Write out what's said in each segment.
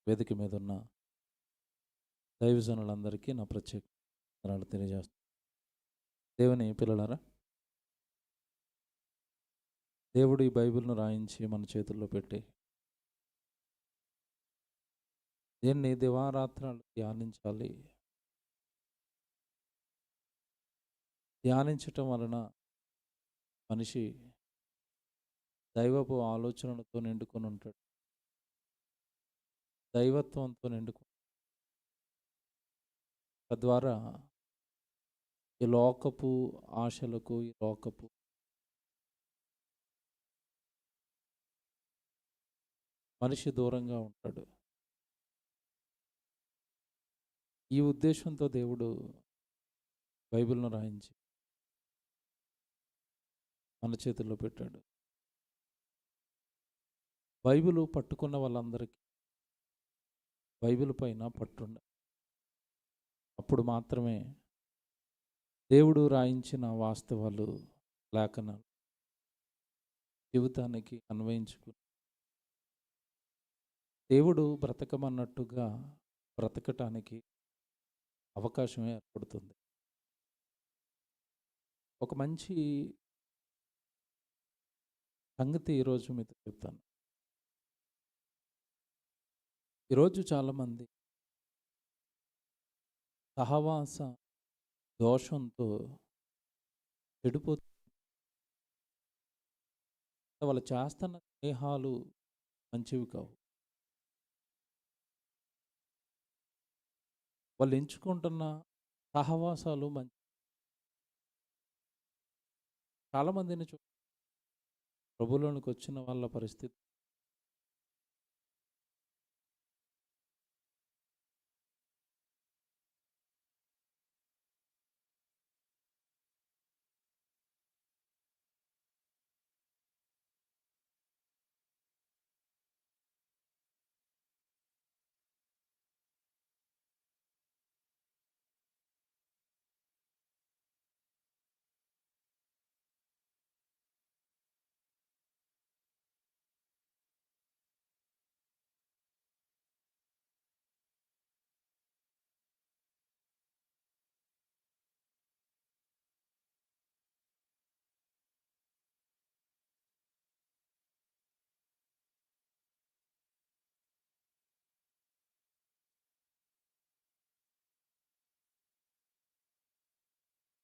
వేదిక మీద ఉన్న దైవజనులందరికీ నా ప్రత్యేక వందనాలు తెలియజేస్తాను. దేవుని పిల్లలారా, దేవుడు ఈ బైబిల్ను రాయించి మన చేతుల్లో పెట్టి దీన్ని దివారాత్రాలు ధ్యానించాలి. ధ్యానించటం వలన మనిషి దైవపు ఆలోచనలతో నిండుకొని ఉంటాడు, దైవత్వంతో నిండుకొని. తద్వారా ఈ లోకపు ఆశలకు, ఈ లోకపు మనిషి దూరంగా ఉంటాడు. ఈ ఉద్దేశంతో దేవుడు బైబిల్ను రాయించి మన చేతుల్లో పెట్టాడు. బైబిల్ పట్టుకున్న వాళ్ళందరికీ బైబిల్ పైన పట్టుండ, అప్పుడు మాత్రమే దేవుడు రాయించిన వాస్తవాలు, లేఖనాలు జీవితానికి అన్వయించుకుని దేవుడు బ్రతకమన్నట్టుగా బ్రతకటానికి అవకాశం ఏర్పడుతుంది. ఒక మంచి సంగతి ఈరోజు మీతో చెప్తాను. ఈరోజు చాలామంది సహవాస దోషంతో చెడిపోతూ, వాళ్ళు చేస్తున్న స్నేహాలు మంచివి కావు. వాళ్ళు ఎంచుకుంటున్న సహవాసాలు మంచి. చాలామందిని ప్రభువులోనికి వచ్చిన వాళ్ళ పరిస్థితి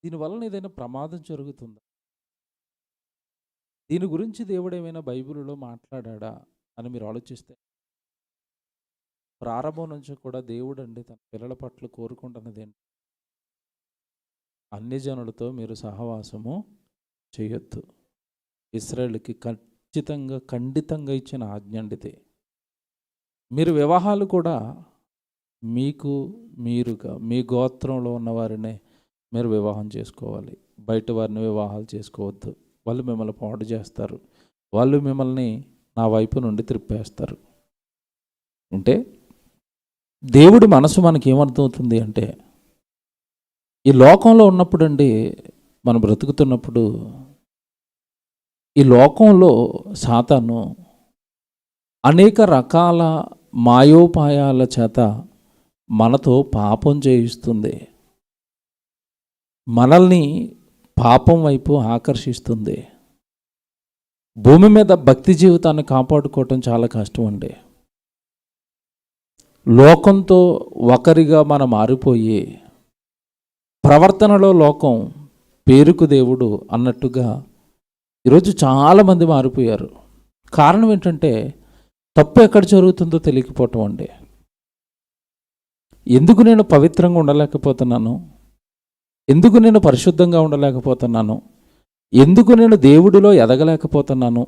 దీనివలన ఏదైనా ప్రమాదం జరుగుతుందా? దీని గురించి దేవుడు ఏమైనా బైబిల్లో మాట్లాడా అని మీరు ఆలోచిస్తే, ప్రారంభం నుంచి కూడా దేవుడు అండి తన పిల్లల పట్ల కోరుకుంటున్నది ఏంటి? అన్ని జనులతో మీరు సహవాసము చేయొద్దు. ఇశ్రాయేలుకి ఖండితంగా ఇచ్చిన ఆజ్ఞ అండితే. మీరు వివాహాలు కూడా మీరుగా మీ గోత్రంలో ఉన్న వారినే మీరు వివాహం చేసుకోవాలి. బయట వారిని వివాహాలు చేసుకోవద్దు. వాళ్ళు మిమ్మల్ని పాడు చేస్తారు, వాళ్ళు మిమ్మల్ని నా వైపు నుండి త్రిప్పేస్తారు. అంటే దేవుడి మనసు మనకి ఏమర్థమవుతుంది అంటే, ఈ లోకంలో ఉన్నప్పుడు అండి, మనం బ్రతుకుతున్నప్పుడు ఈ లోకంలో సాతాను అనేక రకాల మాయోపాయాల చేత మనతో పాపం చేయిస్తుంది, మనల్ని పాపం వైపు ఆకర్షిస్తుంది. భూమి మీద భక్తి జీవితాన్ని కాపాడుకోవటం చాలా కష్టం అండి. లోకంతో ఒకరిగా మనం మారిపోయి, ప్రవర్తనలో లోకం, పేరుకు దేవుడు అన్నట్టుగా ఈరోజు చాలామంది మారిపోయారు. కారణం ఏంటంటే, తప్పు ఎక్కడ జరుగుతుందో తెలియకపోవటం అండి. ఎందుకు నేను పవిత్రంగా ఉండలేకపోతున్నాను? ఎందుకు నేను పరిశుద్ధంగా ఉండలేకపోతున్నాను? ఎందుకు నేను దేవుడిలో ఎదగలేకపోతున్నాను?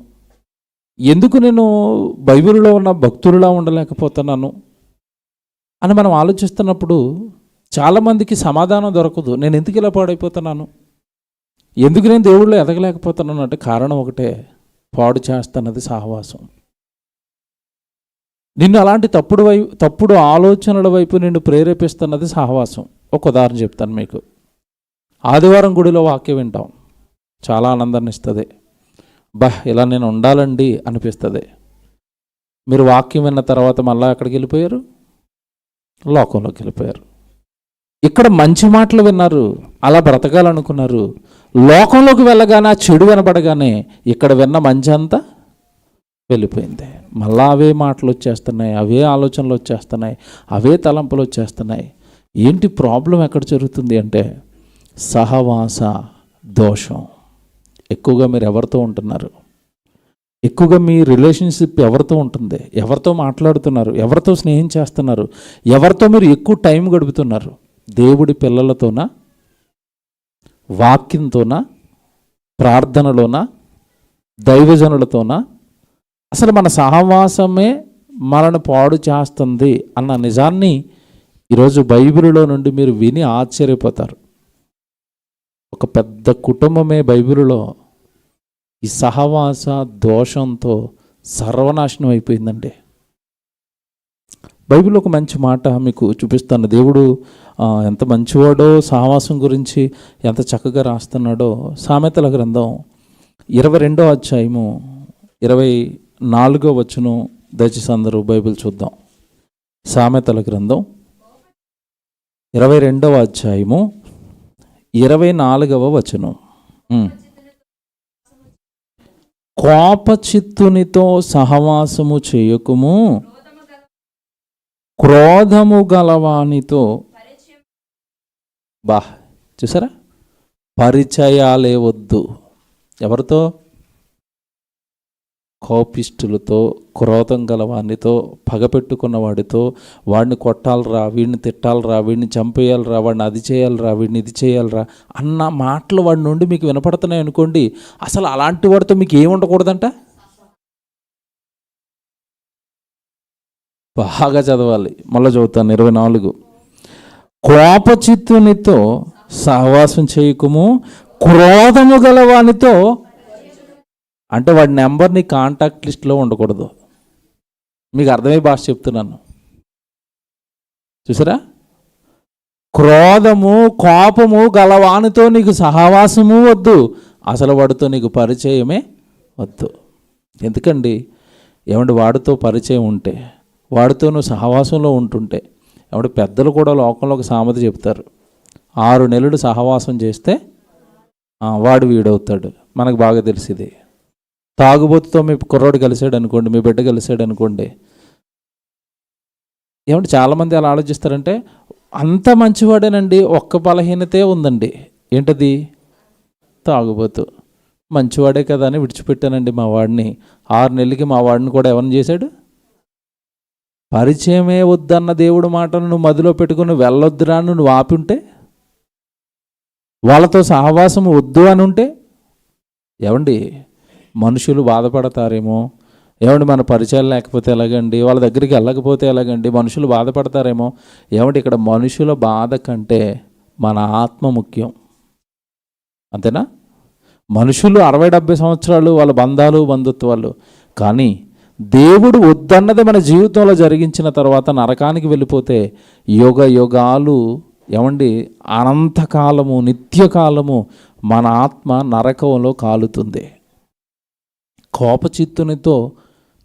ఎందుకు నేను బైబిల్లో ఉన్న భక్తుడిలా ఉండలేకపోతున్నాను అని మనం ఆలోచిస్తున్నప్పుడు చాలామందికి సమాధానం దొరకదు. నేను ఎందుకు ఇలా పాడైపోతున్నాను, ఎందుకు నేను దేవుడిలో ఎదగలేకపోతున్నాను అంటే కారణం ఒకటే, పాడు చేస్తున్నది సహవాసం. నిన్ను అలాంటి తప్పుడు ఆలోచనల వైపు నిన్ను ప్రేరేపిస్తున్నది సహవాసం. ఒక ఉదాహరణ చెప్తాను మీకు. ఆదివారం గుడిలో వాక్యం వింటాం, చాలా ఆనందాన్ని ఇస్తుంది. ఇలా నేను ఉండాలండి అనిపిస్తుంది. మీరు వాక్యం విన్న తర్వాత మళ్ళీ ఎక్కడికి వెళ్ళిపోయారు? లోకంలోకి వెళ్ళిపోయారు. ఇక్కడ మంచి మాటలు విన్నారు, అలా బ్రతకాలనుకున్నారు. లోకంలోకి వెళ్ళగానే ఆ చెడు వినపడగానే ఇక్కడ విన్న మంచి అంతా వెళ్ళిపోయింది. మళ్ళా అవే మాటలు వచ్చేస్తున్నాయి, అవే ఆలోచనలు వచ్చేస్తున్నాయి, అవే తలంపులు వచ్చేస్తున్నాయి. ఏంటి ప్రాబ్లం ఎక్కడ జరుగుతుంది అంటే సహవాస దోషం. ఎక్కువగా మీరు ఎవరితో ఉంటున్నారు? ఎక్కువగా మీ రిలేషన్షిప్ ఎవరితో ఉంటుంది? ఎవరితో మాట్లాడుతున్నారు? ఎవరితో స్నేహం చేస్తున్నారు? ఎవరితో మీరు ఎక్కువ టైం గడుపుతున్నారు? దేవుడి పిల్లలతోనా, వాక్యంతోనా, ప్రార్థనలోనా, దైవజనులతోనా? అసలు మన సహవాసమే మనను పాడు చేస్తుంది అన్న నిజాన్ని ఈరోజు బైబిలులో నుండి మీరు విని ఆశ్చర్యపోతారు. ఒక పెద్ద కుటుంబమే బైబిలులో ఈ సహవాస దోషంతో సర్వనాశనం అయిపోయిందండి. బైబిల్లో ఒక మంచి మాట మీకు చూపిస్తాను. దేవుడు ఎంత మంచివాడో, సహవాసం గురించి ఎంత చక్కగా రాస్తున్నాడో. సామెతల గ్రంథం 22వ అధ్యాయము 24వ వచనం. దయచేసి అందరూ బైబిల్ చూద్దాం. సామెతల గ్రంథం 22వ అధ్యాయము 24వ వచనం. కోపచిత్తునితో సహవాసము చేయకుము, క్రోధము గలవానితో. చూసారా, పరిచయాలే వద్దు. ఎవరితో? కోపిష్టులతో, క్రోధం గలవానితో, పగపెట్టుకున్న వాడితో, వాడిని కొట్టాలరా, వీడిని తిట్టాలరా, వీడిని చంపేయాలరా, వాడిని అది చేయాలరా, వీడిని ఇది చేయాలరా అన్న మాటలు వాడి నుండి మీకు వినపడుతున్నాయి అనుకోండి. అసలు అలాంటి వాడితో మీకు ఏమి ఉండకూడదంట? బాగా చదవాలి. మళ్ళీ చదువుతాను 24. కోపచిత్తునితో సహవాసం చేయకుము, క్రోధము గలవానితో. అంటే వాడి నెంబర్ నీ కాంటాక్ట్ లిస్ట్లో ఉండకూడదు. మీకు అర్థమయ్యే భాష చెప్తున్నాను. చూసారా, క్రోధము కోపము గలవానితో నీకు సహవాసము వద్దు, అసలు వాడితో నీకు పరిచయమే వద్దు. ఎందుకండి? ఏమంటే వాడితో పరిచయం ఉంటే, వాడితో నువ్వు సహవాసంలో ఉంటుంటే, ఏమంటే పెద్దలు కూడా లోకంలో ఒక సామెత చెప్తారు, 6 నెలలు సహవాసం చేస్తే వాడు వీడవుతాడు. మనకు బాగా తెలిసింది. తాగుబోతుతో మీ కుర్రోడు కలిసాడు అనుకోండి, మీ బిడ్డ కలిసాడు అనుకోండి, ఏమంటే చాలామంది అలా ఆలోచిస్తారంటే అంత మంచివాడేనండి, ఒక్క బలహీనతే ఉందండి. ఏంటది? తాగుబోతు. మంచివాడే కదా అని విడిచిపెట్టానండి మా వాడిని. 6 నెలలకి మా వాడిని కూడా ఎవరిని చేశాడు? పరిచయమే వద్దన్న దేవుడు మాటను నువ్వు మదిలో పెట్టుకుని వెళ్ళొద్దురా నువ్వు ఆపి ఉంటే, వాళ్ళతో సహవాసం వద్దు అని ఉంటే, ఏమండి మనుషులు బాధపడతారేమో. ఏమండి మన పరిచయాలు లేకపోతే ఎలాగండి? వాళ్ళ దగ్గరికి వెళ్ళకపోతే ఎలాగండి? మనుషులు బాధపడతారేమో. ఏమంటే ఇక్కడ మనుషుల బాధ కంటే మన ఆత్మ ముఖ్యం. అంతేనా? మనుషులు 60-70 సంవత్సరాలు వాళ్ళ బంధాలు బంధుత్వాలు, కానీ దేవుడు వద్దన్నది మన జీవితంలో జరిగించిన తర్వాత నరకానికి వెళ్ళిపోతే యుగ యుగాలు, ఏమండి అనంతకాలము, నిత్యకాలము మన ఆత్మ నరకంలో కాలుతుంది. కోపచిత్తునితో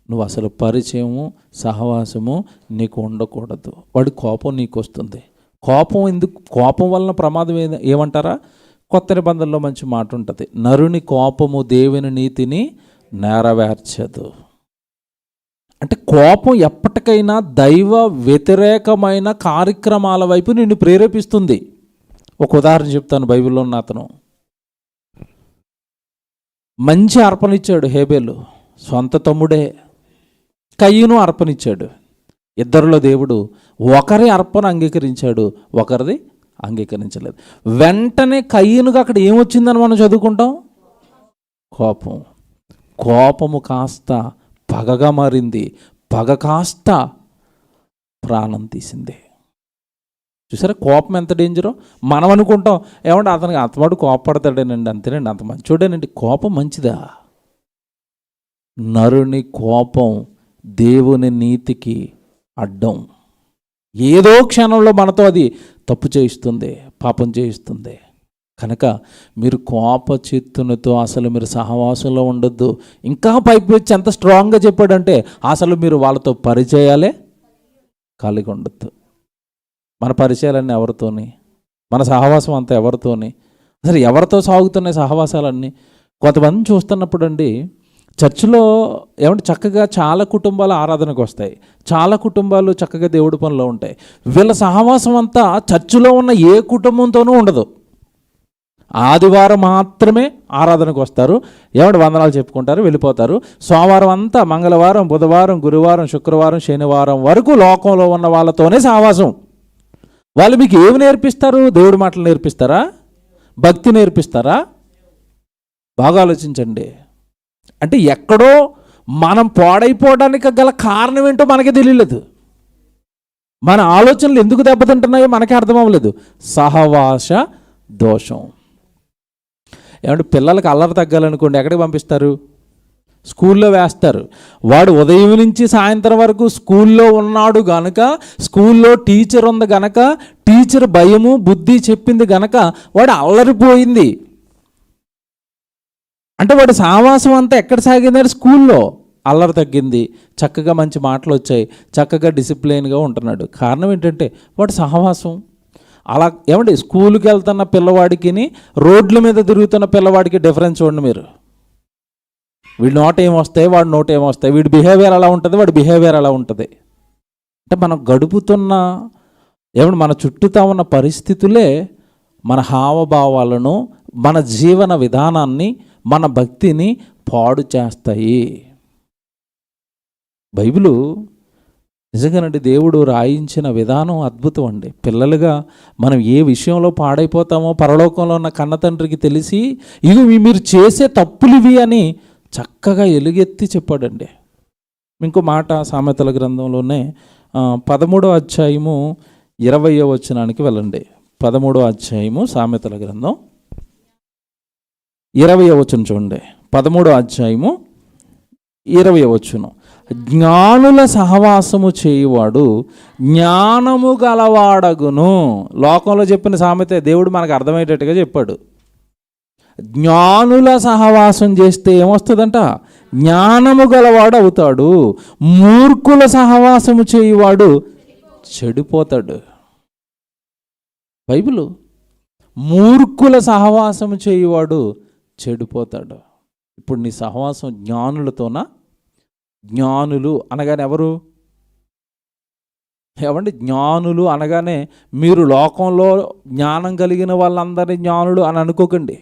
నువ్వు అసలు పరిచయము, సహవాసము నీకు ఉండకూడదు. వాడి కోపం నీకు వస్తుంది. కోపం ఎందుకు? కోపం వలన ప్రమాదం ఏమంటారా? కొత్త నిబంధనలో మంచి మాట ఉంటుంది, నరుని కోపము దేవుని నీతిని నెరవేర్చదు. అంటే కోపం ఎప్పటికైనా దైవ వ్యతిరేకమైన కార్యక్రమాల వైపు నిన్ను ప్రేరేపిస్తుంది. ఒక ఉదాహరణ చెప్తాను. బైబిల్లో ఉన్న అతను మంచి అర్పణిచ్చాడు. హేబేలు సొంత తమ్ముడే. కయ్యను అర్పణిచ్చాడు. ఇద్దరిలో దేవుడు ఒకరి అర్పణ అంగీకరించాడు, ఒకరిది అంగీకరించలేదు. వెంటనే కయ్యనుగా అక్కడ ఏమొచ్చిందని మనం చదువుకుంటాం? కోపం. కోపము కాస్త పగగా మారింది, పగ కాస్త ప్రాణం తీసింది. చూసారా కోపం ఎంత డేంజరో? మనం అనుకుంటాం ఏమంటే అతనికి అంతవాడు కోపపడతాడేనండి, అంతేనండి, అంత మంచోడేనండి. కోపం మంచిదా? నరుని కోపం దేవుని నీతికి అడ్డం. ఏదో క్షణంలో మనతో అది తప్పు చేయిస్తుంది, పాపం చేయిస్తుంది. కనుక మీరు కోపచిత్తునితో అసలు మీరు సహవాసంలో ఉండొద్దు. ఇంకా పైపు వచ్చి ఎంత స్ట్రాంగ్గా చెప్పాడంటే అసలు మీరు వాళ్ళతో పరిచయాలే కలిగి ఉండొద్దు. మన పరిచయాలన్నీ ఎవరితోని, మన సహవాసం అంతా ఎవరితోని, అసలు ఎవరితో సాగుతున్నాయి సహవాసాలన్నీ. కొంతమంది చూస్తున్నప్పుడు అండి చర్చిలో ఏమంటే చక్కగా చాలా కుటుంబాలు ఆరాధనకు వస్తాయి, చాలా కుటుంబాలు చక్కగా దేవుడి పనిలో ఉంటాయి. వీళ్ళ సహవాసం అంతా చర్చిలో ఉన్న ఏ కుటుంబంతోనూ ఉండదు. ఆదివారం మాత్రమే ఆరాధనకు వస్తారు, ఏమంటే వందనాలు చెప్పుకుంటారు, వెళ్ళిపోతారు. సోమవారం అంతా మంగళవారం, బుధవారం, గురువారం, శుక్రవారం, శనివారం వరకు లోకంలో ఉన్న వాళ్ళతోనే సహవాసం. వాళ్ళు మీకు ఏమి నేర్పిస్తారు? దేవుడి మాటలు నేర్పిస్తారా? భక్తి నేర్పిస్తారా? బాగా ఆలోచించండి. అంటే ఎక్కడో మనం పాడైపోవడానికి గల కారణం ఏంటో మనకే తెలియలేదు. మన ఆలోచనలు ఎందుకు దెబ్బతింటున్నాయో మనకే అర్థం అవ్వలేదు. సహవాస దోషం. ఏమంటే పిల్లలకి అల్లరి తగ్గాలనుకోండి, ఎక్కడికి పంపిస్తారు? స్కూల్లో వేస్తారు. వాడు ఉదయం నుంచి సాయంత్రం వరకు స్కూల్లో ఉన్నాడు గనక, స్కూల్లో టీచర్ ఉంది గనక, టీచర్ భయము బుద్ధి చెప్పింది గనక వాడు అల్లరిపోయింది. అంటే వాడి సహవాసం అంతా ఎక్కడ సాగిందంటే స్కూల్లో. అల్లరి తగ్గింది, చక్కగా మంచి మాటలు వచ్చాయి, చక్కగా డిసిప్లిన్గా ఉంటున్నాడు. కారణం ఏంటంటే వాడు సహవాసం. అలా ఏమండి స్కూల్కి వెళ్తున్న పిల్లవాడికి రోడ్ల మీద తిరుగుతున్న పిల్లవాడికి డిఫరెన్స్ చూడండి మీరు. వీడి నోట్ ఏమొస్తాయి, వాడి నోట్ ఏమొస్తాయి, వీడి బిహేవియర్ అలా ఉంటుంది, వాడి బిహేవియర్ అలా ఉంటుంది. అంటే మనం గడుపుతున్న ఏమంటే మన చుట్టూతా ఉన్న పరిస్థితులే మన హావభావాలను, మన జీవన విధానాన్ని, మన భక్తిని పాడు చేస్తాయి. బైబిలు నిజంగానండి దేవుడు రాయించిన విధానం అద్భుతం అండి. పిల్లలుగా మనం ఏ విషయంలో పాడైపోతామో పరలోకంలో ఉన్న కన్న తండ్రికి తెలిసి ఇవి మీరు చేసే తప్పులు ఇవి అని చక్కగా ఎలుగెత్తి చెప్పాడండి. ఇంకో మాట సామెతల గ్రంథంలోనే 13వ అధ్యాయము 20వ వచనానికి వెళ్ళండి. 13వ అధ్యాయము సామెతల గ్రంథం 20వ వచనం చూడండి. 13వ అధ్యాయము 20వ వచనం. జ్ఞానుల సహవాసము చేయువాడు జ్ఞానము గలవాడగును. లోకంలో చెప్పిన సామెత దేవుడు మనకు అర్థమయ్యేటట్టుగా చెప్పాడు. జ్ఞానుల సహవాసం చేస్తే ఏమొస్తుందంట? జ్ఞానము గలవాడు అవుతాడు. మూర్ఖుల సహవాసము చేయువాడు చెడిపోతాడు. బైబిలు మూర్ఖుల సహవాసము చేయువాడు చెడిపోతాడు. ఇప్పుడు నీ సహవాసం జ్ఞానులతోనా? జ్ఞానులు అనగానే ఎవరు? ఏమండి జ్ఞానులు అనగానే మీరు లోకంలో జ్ఞానం కలిగిన వాళ్ళందరినీ జ్ఞానులు అని అనుకోకండి.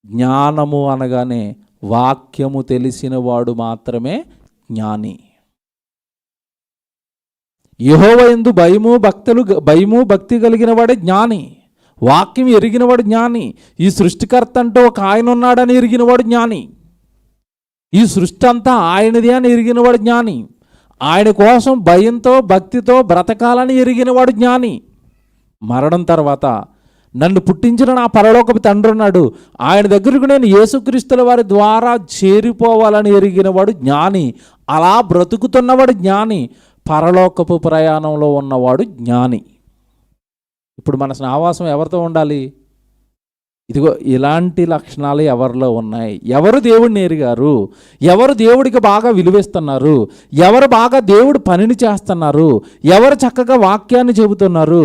జ్ఞానము అనగానే వాక్యము తెలిసిన వాడు మాత్రమే జ్ఞాని. యెహోవా యందు భయము భక్తి కలిగిన వాడే జ్ఞాని. వాక్యం ఎరిగినవాడు జ్ఞాని. ఈ సృష్టికర్త అంటూ ఒక ఆయన ఉన్నాడని ఎరిగినవాడు జ్ఞాని. ఈ సృష్టి అంతా ఆయనది అని ఎరిగినవాడు జ్ఞాని. ఆయన కోసం భయంతో భక్తితో బ్రతకాలని ఎరిగినవాడు జ్ఞాని. మరణం తర్వాత నన్ను పుట్టించిన నా పరలోకపు తండ్రి ఉన్నాడు, ఆయన దగ్గరకు నేను యేసుక్రీస్తుల వారి ద్వారా చేరిపోవాలని ఎరిగినవాడు జ్ఞాని. అలా బ్రతుకుతున్నవాడు జ్ఞాని. పరలోకపు ప్రయాణంలో ఉన్నవాడు జ్ఞాని. ఇప్పుడు మన సహవాసం ఎవరితో ఉండాలి? ఇదిగో ఇలాంటి లక్షణాలు ఎవరిలో ఉన్నాయి? ఎవరు దేవుడిని ఎరిగారు? ఎవరు దేవుడికి బాగా విలువిస్తున్నారు? ఎవరు బాగా దేవుడి పనిని చేస్తున్నారు? ఎవరు చక్కగా వాక్యాన్ని చెబుతున్నారు?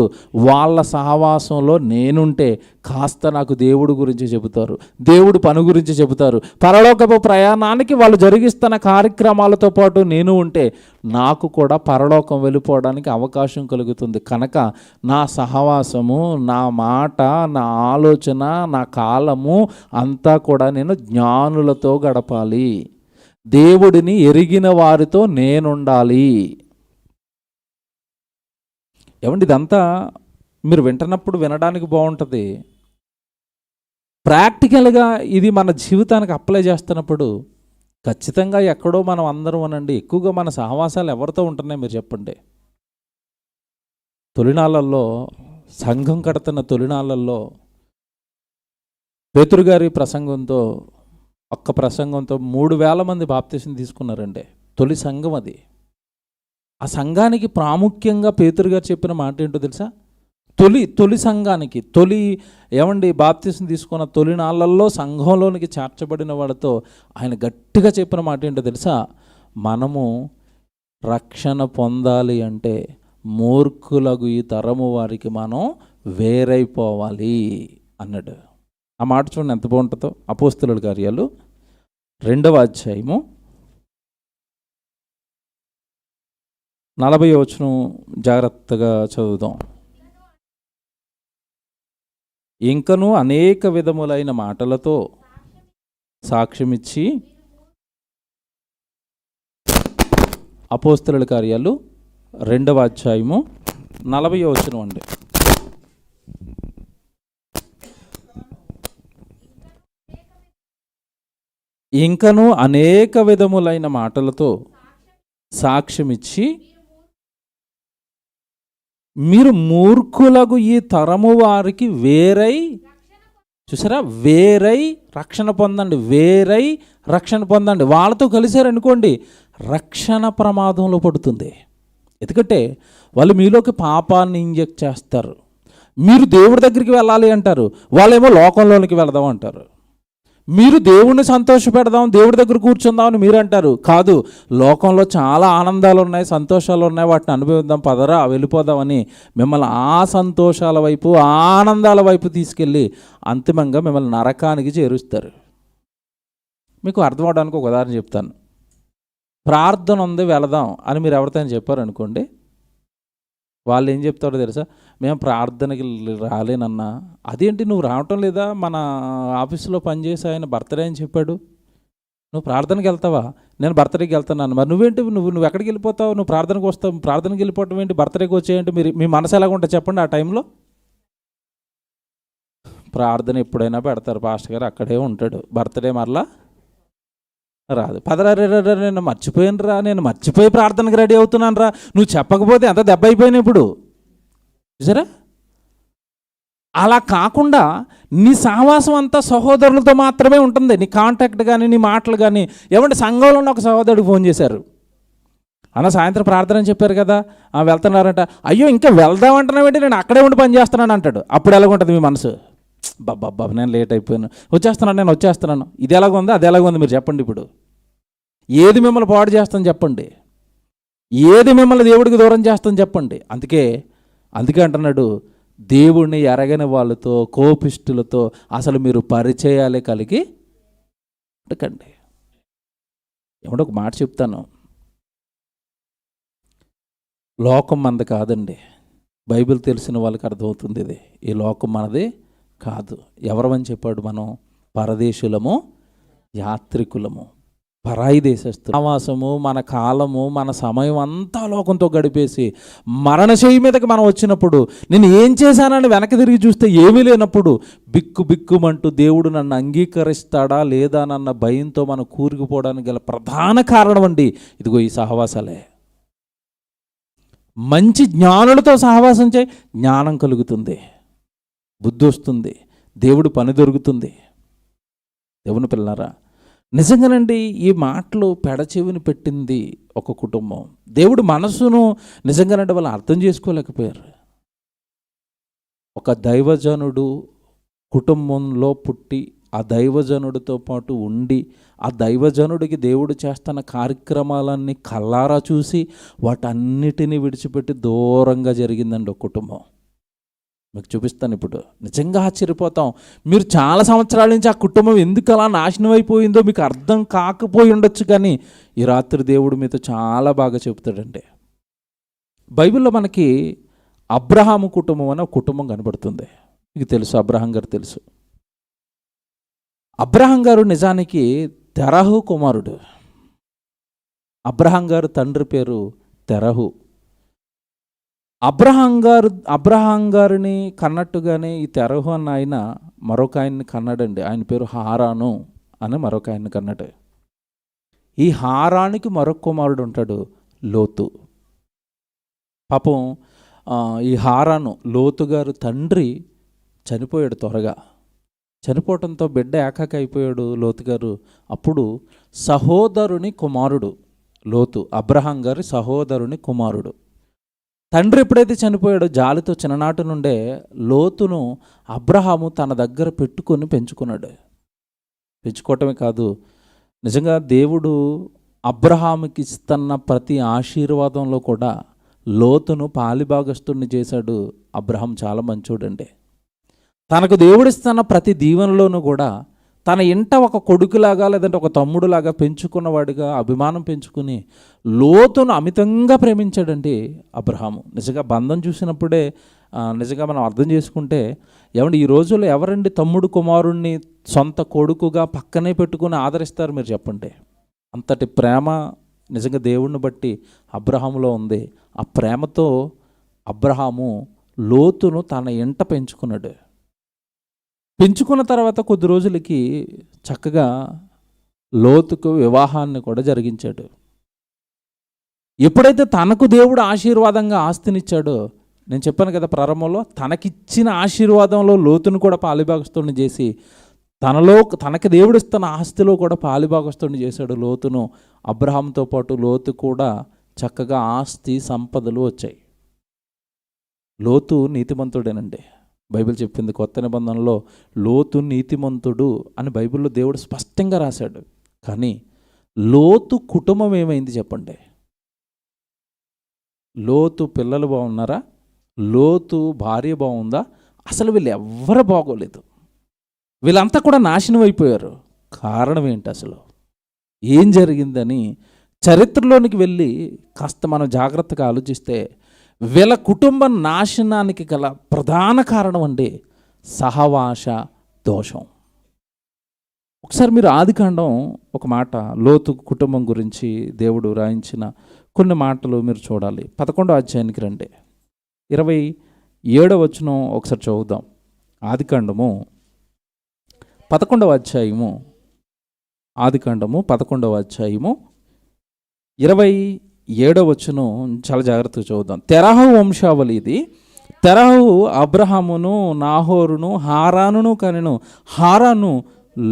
వాళ్ళ సహవాసంలో నేనుంటే కాస్త నాకు దేవుడి గురించి చెబుతారు, దేవుడి పని గురించి చెబుతారు. పరలోకపు ప్రయాణానికి వాళ్ళు జరిగిస్తున్న కార్యక్రమాలతో పాటు నేను ఉంటే నాకు కూడా పరలోకం వెళ్ళిపోవడానికి అవకాశం కలుగుతుంది. కనుక నా సహవాసము, నా మాట, నా ఆలోచన, నా కాలము అంతా కూడా నేను జ్ఞానులతో గడపాలి. దేవుడిని ఎరిగిన వారితో నేనుండాలి. ఏమండి ఇదంతా మీరు వింటున్నప్పుడు వినడానికి బాగుంటుంది. ప్రాక్టికల్గా ఇది మన జీవితానికి అప్లై చేస్తున్నప్పుడు ఖచ్చితంగా ఎక్కడో మనం అందరం అనండి ఎక్కువగా మన సహవాసాలు ఎవరితో ఉంటున్నాయి మీరు చెప్పండి. తొలినాళ్ళల్లో సంఘం కడుతున్న తొలినాళ్ళల్లో పేతురు గారి ప్రసంగంతో, ఒక్క ప్రసంగంతో 3,000 మంది బాప్తీసం తీసుకున్నారండి. తొలి సంఘం అది. ఆ సంఘానికి ప్రాముఖ్యంగా పేతురు గారు చెప్పిన మాట ఏంటో తెలుసా? తొలి సంఘానికి ఏమండి బాప్తిసం తీసుకున్న తొలి నాళ్ళల్లో సంఘంలోనికి చేర్చబడిన వాళ్ళతో ఆయన గట్టిగా చెప్పిన మాట ఏంటో తెలుసా? మనము రక్షణ పొందాలి అంటే మూర్ఖులకు ఈ తరము వారికి మనం వేరైపోవాలి అన్నాడు. ఆ మాట చూడండి ఎంత బాగుంటుందో. అపోస్తలుల కార్యాలు 2వ అధ్యాయము 40వ వచనం జాగ్రత్తగా చదువుదాం. ఇంకను అనేక విధములైన మాటలతో సాక్ష్యమిచ్చి, అపోస్తలుల కార్యాలు 2వ అధ్యాయము 40వ వచనం అండి. ఇంకను అనేక విధములైన మాటలతో సాక్ష్యమిచ్చి, మీరు మూర్ఖులకు ఈ తరము వారికి వేరై, చూసారా, వేరై రక్షణ పొందండి, వేరై రక్షణ పొందండి. వాళ్ళతో కలిసారనుకోండి రక్షణ ప్రమాదంలో పడుతుంది. ఎందుకంటే వాళ్ళు మీలోకి పాపాన్ని ఇంజెక్ట్ చేస్తారు. మీరు దేవుడి దగ్గరికి వెళ్ళాలి అంటారు, వాళ్ళేమో లోకంలోనికి వెళదాం అంటారు. మీరు దేవుణ్ణి సంతోష పెడదాం, దేవుడి దగ్గర కూర్చుందామని మీరు అంటారు. కాదు, లోకంలో చాలా ఆనందాలు ఉన్నాయి, సంతోషాలు ఉన్నాయి, వాటిని అనుభవిద్దాం, పదరా వెళ్ళిపోదామని మిమ్మల్ని ఆ సంతోషాల వైపు, ఆనందాల వైపు తీసుకెళ్ళి అంతిమంగా మిమ్మల్ని నరకానికి చేరుస్తారు. మీకు అర్థం అవడానికి ఒక ఉదాహరణ చెప్తాను. ప్రార్థన ఉంది వెళదాం అని మీరు ఎవరితో చెప్పారనుకోండి, వాళ్ళు ఏం చెప్తారో తెలుసా? మేము ప్రార్థనకి రాలేనన్నా. అదేంటి నువ్వు రావటం లేదా? మన ఆఫీసులో పనిచేసి ఆయన బర్త్డే అని చెప్పాడు, నువ్వు ప్రార్థనకి వెళ్తావా? నేను బర్త్డేకి వెళ్తున్నాను. మరి నువ్వేంటి, నువ్వు ఎక్కడికి వెళ్ళిపోతావు? నువ్వు ప్రార్థనకు వస్తావు, ప్రార్థనకి వెళ్ళిపోవటం ఏంటి, బర్త్డేకి వచ్చేయంటే మీ మనసు ఎలాగ ఉంటుంది చెప్పండి ఆ టైంలో? ప్రార్థన ఎప్పుడైనా పెడతారు, పాస్టర్ గారు అక్కడే ఉంటాడు, బర్త్డే మరలా రాదు. పదరా నేను మర్చిపోయాను రా, నేను మర్చిపోయి ప్రార్థనకి రెడీ అవుతున్నాను రా, నువ్వు చెప్పకపోతే ఎంత దెబ్బ అయిపోయినా ఇప్పుడు. చూసారా? అలా కాకుండా నీ సహవాసం అంతా సహోదరులతో మాత్రమే ఉంటుంది. నీ కాంటాక్ట్ కానీ, నీ మాటలు కానీ. ఏమంటే సంఘంలో ఉన్న ఒక సహోదరుడికి ఫోన్ చేశారు, అన్న సాయంత్రం ప్రార్థన అని చెప్పారు కదా, వెళ్తున్నారంట. అయ్యో ఇంకా వెళ్దామంటున్నావేంటి, నేను అక్కడే ఉండి పని చేస్తున్నాను అంటాడు. అప్పుడు ఎలాగుంటుంది మీ మనసు? బాబా నేను లేట్ అయిపోయాను, నేను వచ్చేస్తున్నాను. ఇది ఎలాగుంది, అది ఎలాగుంది మీరు చెప్పండి. ఇప్పుడు ఏది మిమ్మల్ని పాడు చేస్తాను చెప్పండి, ఏది మిమ్మల్ని దేవుడికి దూరం చేస్తాను చెప్పండి. అందుకే అంటున్నాడు, దేవుణ్ణి ఎరగని వాళ్ళతో, కోపిష్టులతో అసలు మీరు పరిచయాలే కలిగి ఉండకండి. ఏమంటే ఒక మాట చెప్తాను, లోకం మనది కాదండి. బైబిల్ తెలిసిన వాళ్ళకి అర్థమవుతుంది ఇది. ఈ లోకం మనది కాదు. ఎవరమని చెప్పాడు? మనం పరదేశులము, యాత్రికులము, పరాయి దేశస్థులు. ఆవాసము, మన కాలము, మన సమయం అంతా లోకంతో గడిపేసి మరణశయ్య మీదకి మనం వచ్చినప్పుడు, నేను ఏం చేశానని వెనక్కి తిరిగి చూస్తే ఏమీ లేనప్పుడు బిక్కుమంటూ దేవుడు నన్ను అంగీకరిస్తాడా లేదా అన్న భయంతో మనం కూరుకుపోవడానికి గల ప్రధాన కారణం అండి ఇదిగో ఈ సహవాసాలే. మంచి జ్ఞానులతో సహవాసం చేయి, జ్ఞానం కలుగుతుంది, బుద్ధి వస్తుంది, దేవుడు పని దొరుకుతుంది. దేవుని పిల్లలారా, నిజంగానండి ఈ మాటలు పెడచెవిని పెట్టింది ఒక కుటుంబం. దేవుడు మనసును నిజంగానంటే వాళ్ళు అర్థం చేసుకోలేకపోయారు. ఒక దైవజనుడు కుటుంబంలో పుట్టి ఆ దైవజనుడితో పాటు ఉండి ఆ దైవజనుడికి దేవుడు చేస్తున్న కార్యక్రమాలన్నీ కళ్ళారా చూసి వాటన్నిటినీ విడిచిపెట్టి దూరంగా జరిగిందండి ఒక కుటుంబం. మీకు చూపిస్తాను ఇప్పుడు. నిజంగా ఆశ్చర్యపోతాం. మీరు చాలా సంవత్సరాల నుంచి ఆ కుటుంబం ఎందుకు అలా నాశనం అయిపోయిందో మీకు అర్థం కాకపోయి ఉండొచ్చు, కానీ ఈ రాత్రి దేవుడు మీతో చాలా బాగా చెబుతాడండి. బైబిల్లో మనకి అబ్రహాము కుటుంబం అనే ఒక కుటుంబం కనబడుతుంది. మీకు తెలుసు, అబ్రహాం గారు తెలుసు. అబ్రహాం గారు నిజానికి తెరహు కుమారుడు. అబ్రహాం గారు తండ్రి పేరు తెరహు. అబ్రహాం గారిని కన్నట్టుగానే ఈ తెరహు అన్న ఆయన మరొక ఆయన్ని కన్నాడండి. ఆయన పేరు హారాను అని మరొక ఆయన్ని కన్నాడు. ఈ హారానికి మరొక కుమారుడు ఉంటాడు, లోతు. పాపం ఈ హారాను, లోతు గారు తండ్రి చనిపోయాడు త్వరగా. చనిపోవటంతో బిడ్డ ఏకాకి అయిపోయాడు లోతు గారు. అప్పుడు సహోదరుని కుమారుడు లోతు, అబ్రహాం గారి సహోదరుని కుమారుడు. తండ్రి ఎప్పుడైతే చనిపోయాడో జాలితో చిన్ననాటి నుండే లోతును అబ్రహాము తన దగ్గర పెట్టుకొని పెంచుకున్నాడు. పెంచుకోవటమే కాదు, నిజంగా దేవుడు అబ్రహాముకి ఇస్తున్న ప్రతి ఆశీర్వాదంలో కూడా లోతును పాలిభాగస్తుడిని చేశాడు. అబ్రహాం చాలా మంచోడండి. తనకు దేవుడిస్తున్న ప్రతి దీవెనలోనూ కూడా తన ఇంట ఒక కొడుకులాగా లేదంటే ఒక తమ్ముడులాగా పెంచుకున్నవాడిగా అభిమానం పెంచుకుని లోతును అమితంగా ప్రేమించాడండి అబ్రహాము. నిజంగా బంధం చూసినప్పుడే నిజంగా మనం అర్థం చేసుకుంటే, ఏమంటే ఈ రోజుల్లో ఎవరండి తమ్ముడు కుమారుణ్ణి సొంత కొడుకుగా పక్కనే పెట్టుకుని ఆదరిస్తారు మీరు చెప్పండి? అంతటి ప్రేమ నిజంగా దేవుణ్ణి బట్టి అబ్రహాములో ఉంది. ఆ ప్రేమతో అబ్రహాము లోతును తన ఇంట పెంచుకున్నాడు. పెంచుకున్న తర్వాత కొద్ది రోజులకి చక్కగా లోతుకు వివాహాన్ని కూడా జరిగించాడు. ఎప్పుడైతే తనకు దేవుడు ఆశీర్వాదంగా ఆస్తినిచ్చాడో, నేను చెప్పాను కదా ప్రారంభంలో, తనకిచ్చిన ఆశీర్వాదంలో లోతును కూడా పాలిభాగస్తుడిని చేసి తనకి దేవుడిస్తున్న ఆస్తిలో కూడా పాలిభాగస్తుడిని చేశాడు లోతును. అబ్రహాంతో పాటు లోతు కూడా చక్కగా ఆస్తి సంపదలు వచ్చాయి. లోతు నీతిమంతుడేనండి. బైబిల్ చెప్పింది కొత్త నిబంధనలో లోతు నీతిమంతుడు అని బైబిల్లో దేవుడు స్పష్టంగా రాశాడు. కానీ లోతు కుటుంబం ఏమైంది చెప్పండి? లోతు పిల్లలు బాగున్నారా? లోతు భార్య బాగుందా? అసలు వీళ్ళు ఎవ్వరు బాగోలేదు. వీళ్ళంతా కూడా నాశనం అయిపోయారు. కారణం ఏంటి? అసలు ఏం జరిగిందని చరిత్రలోనికి వెళ్ళి కాస్త మనం జాగ్రత్తగా ఆలోచిస్తే వీళ్ళ కుటుంబ నాశనానికి గల ప్రధాన కారణం అండి సహవాస దోషం. ఒకసారి మీరు ఆదికాండం ఒక మాట, లోతు కుటుంబం గురించి దేవుడు రాయించిన కొన్ని మాటలు మీరు చూడాలి. 11వ అధ్యాయానికి రండి. 27వ వచనం ఒకసారి చదువుదాం. ఆదికాండము 11వ అధ్యాయము, ఆదికాండము 11వ అధ్యాయము 27వ వచనం చాలా జాగ్రత్తగా చదువుదాం. తెరహు వంశావళి ఇది. తెరహు అబ్రహామును, నాహోరును, హారానును కనెను. హారాను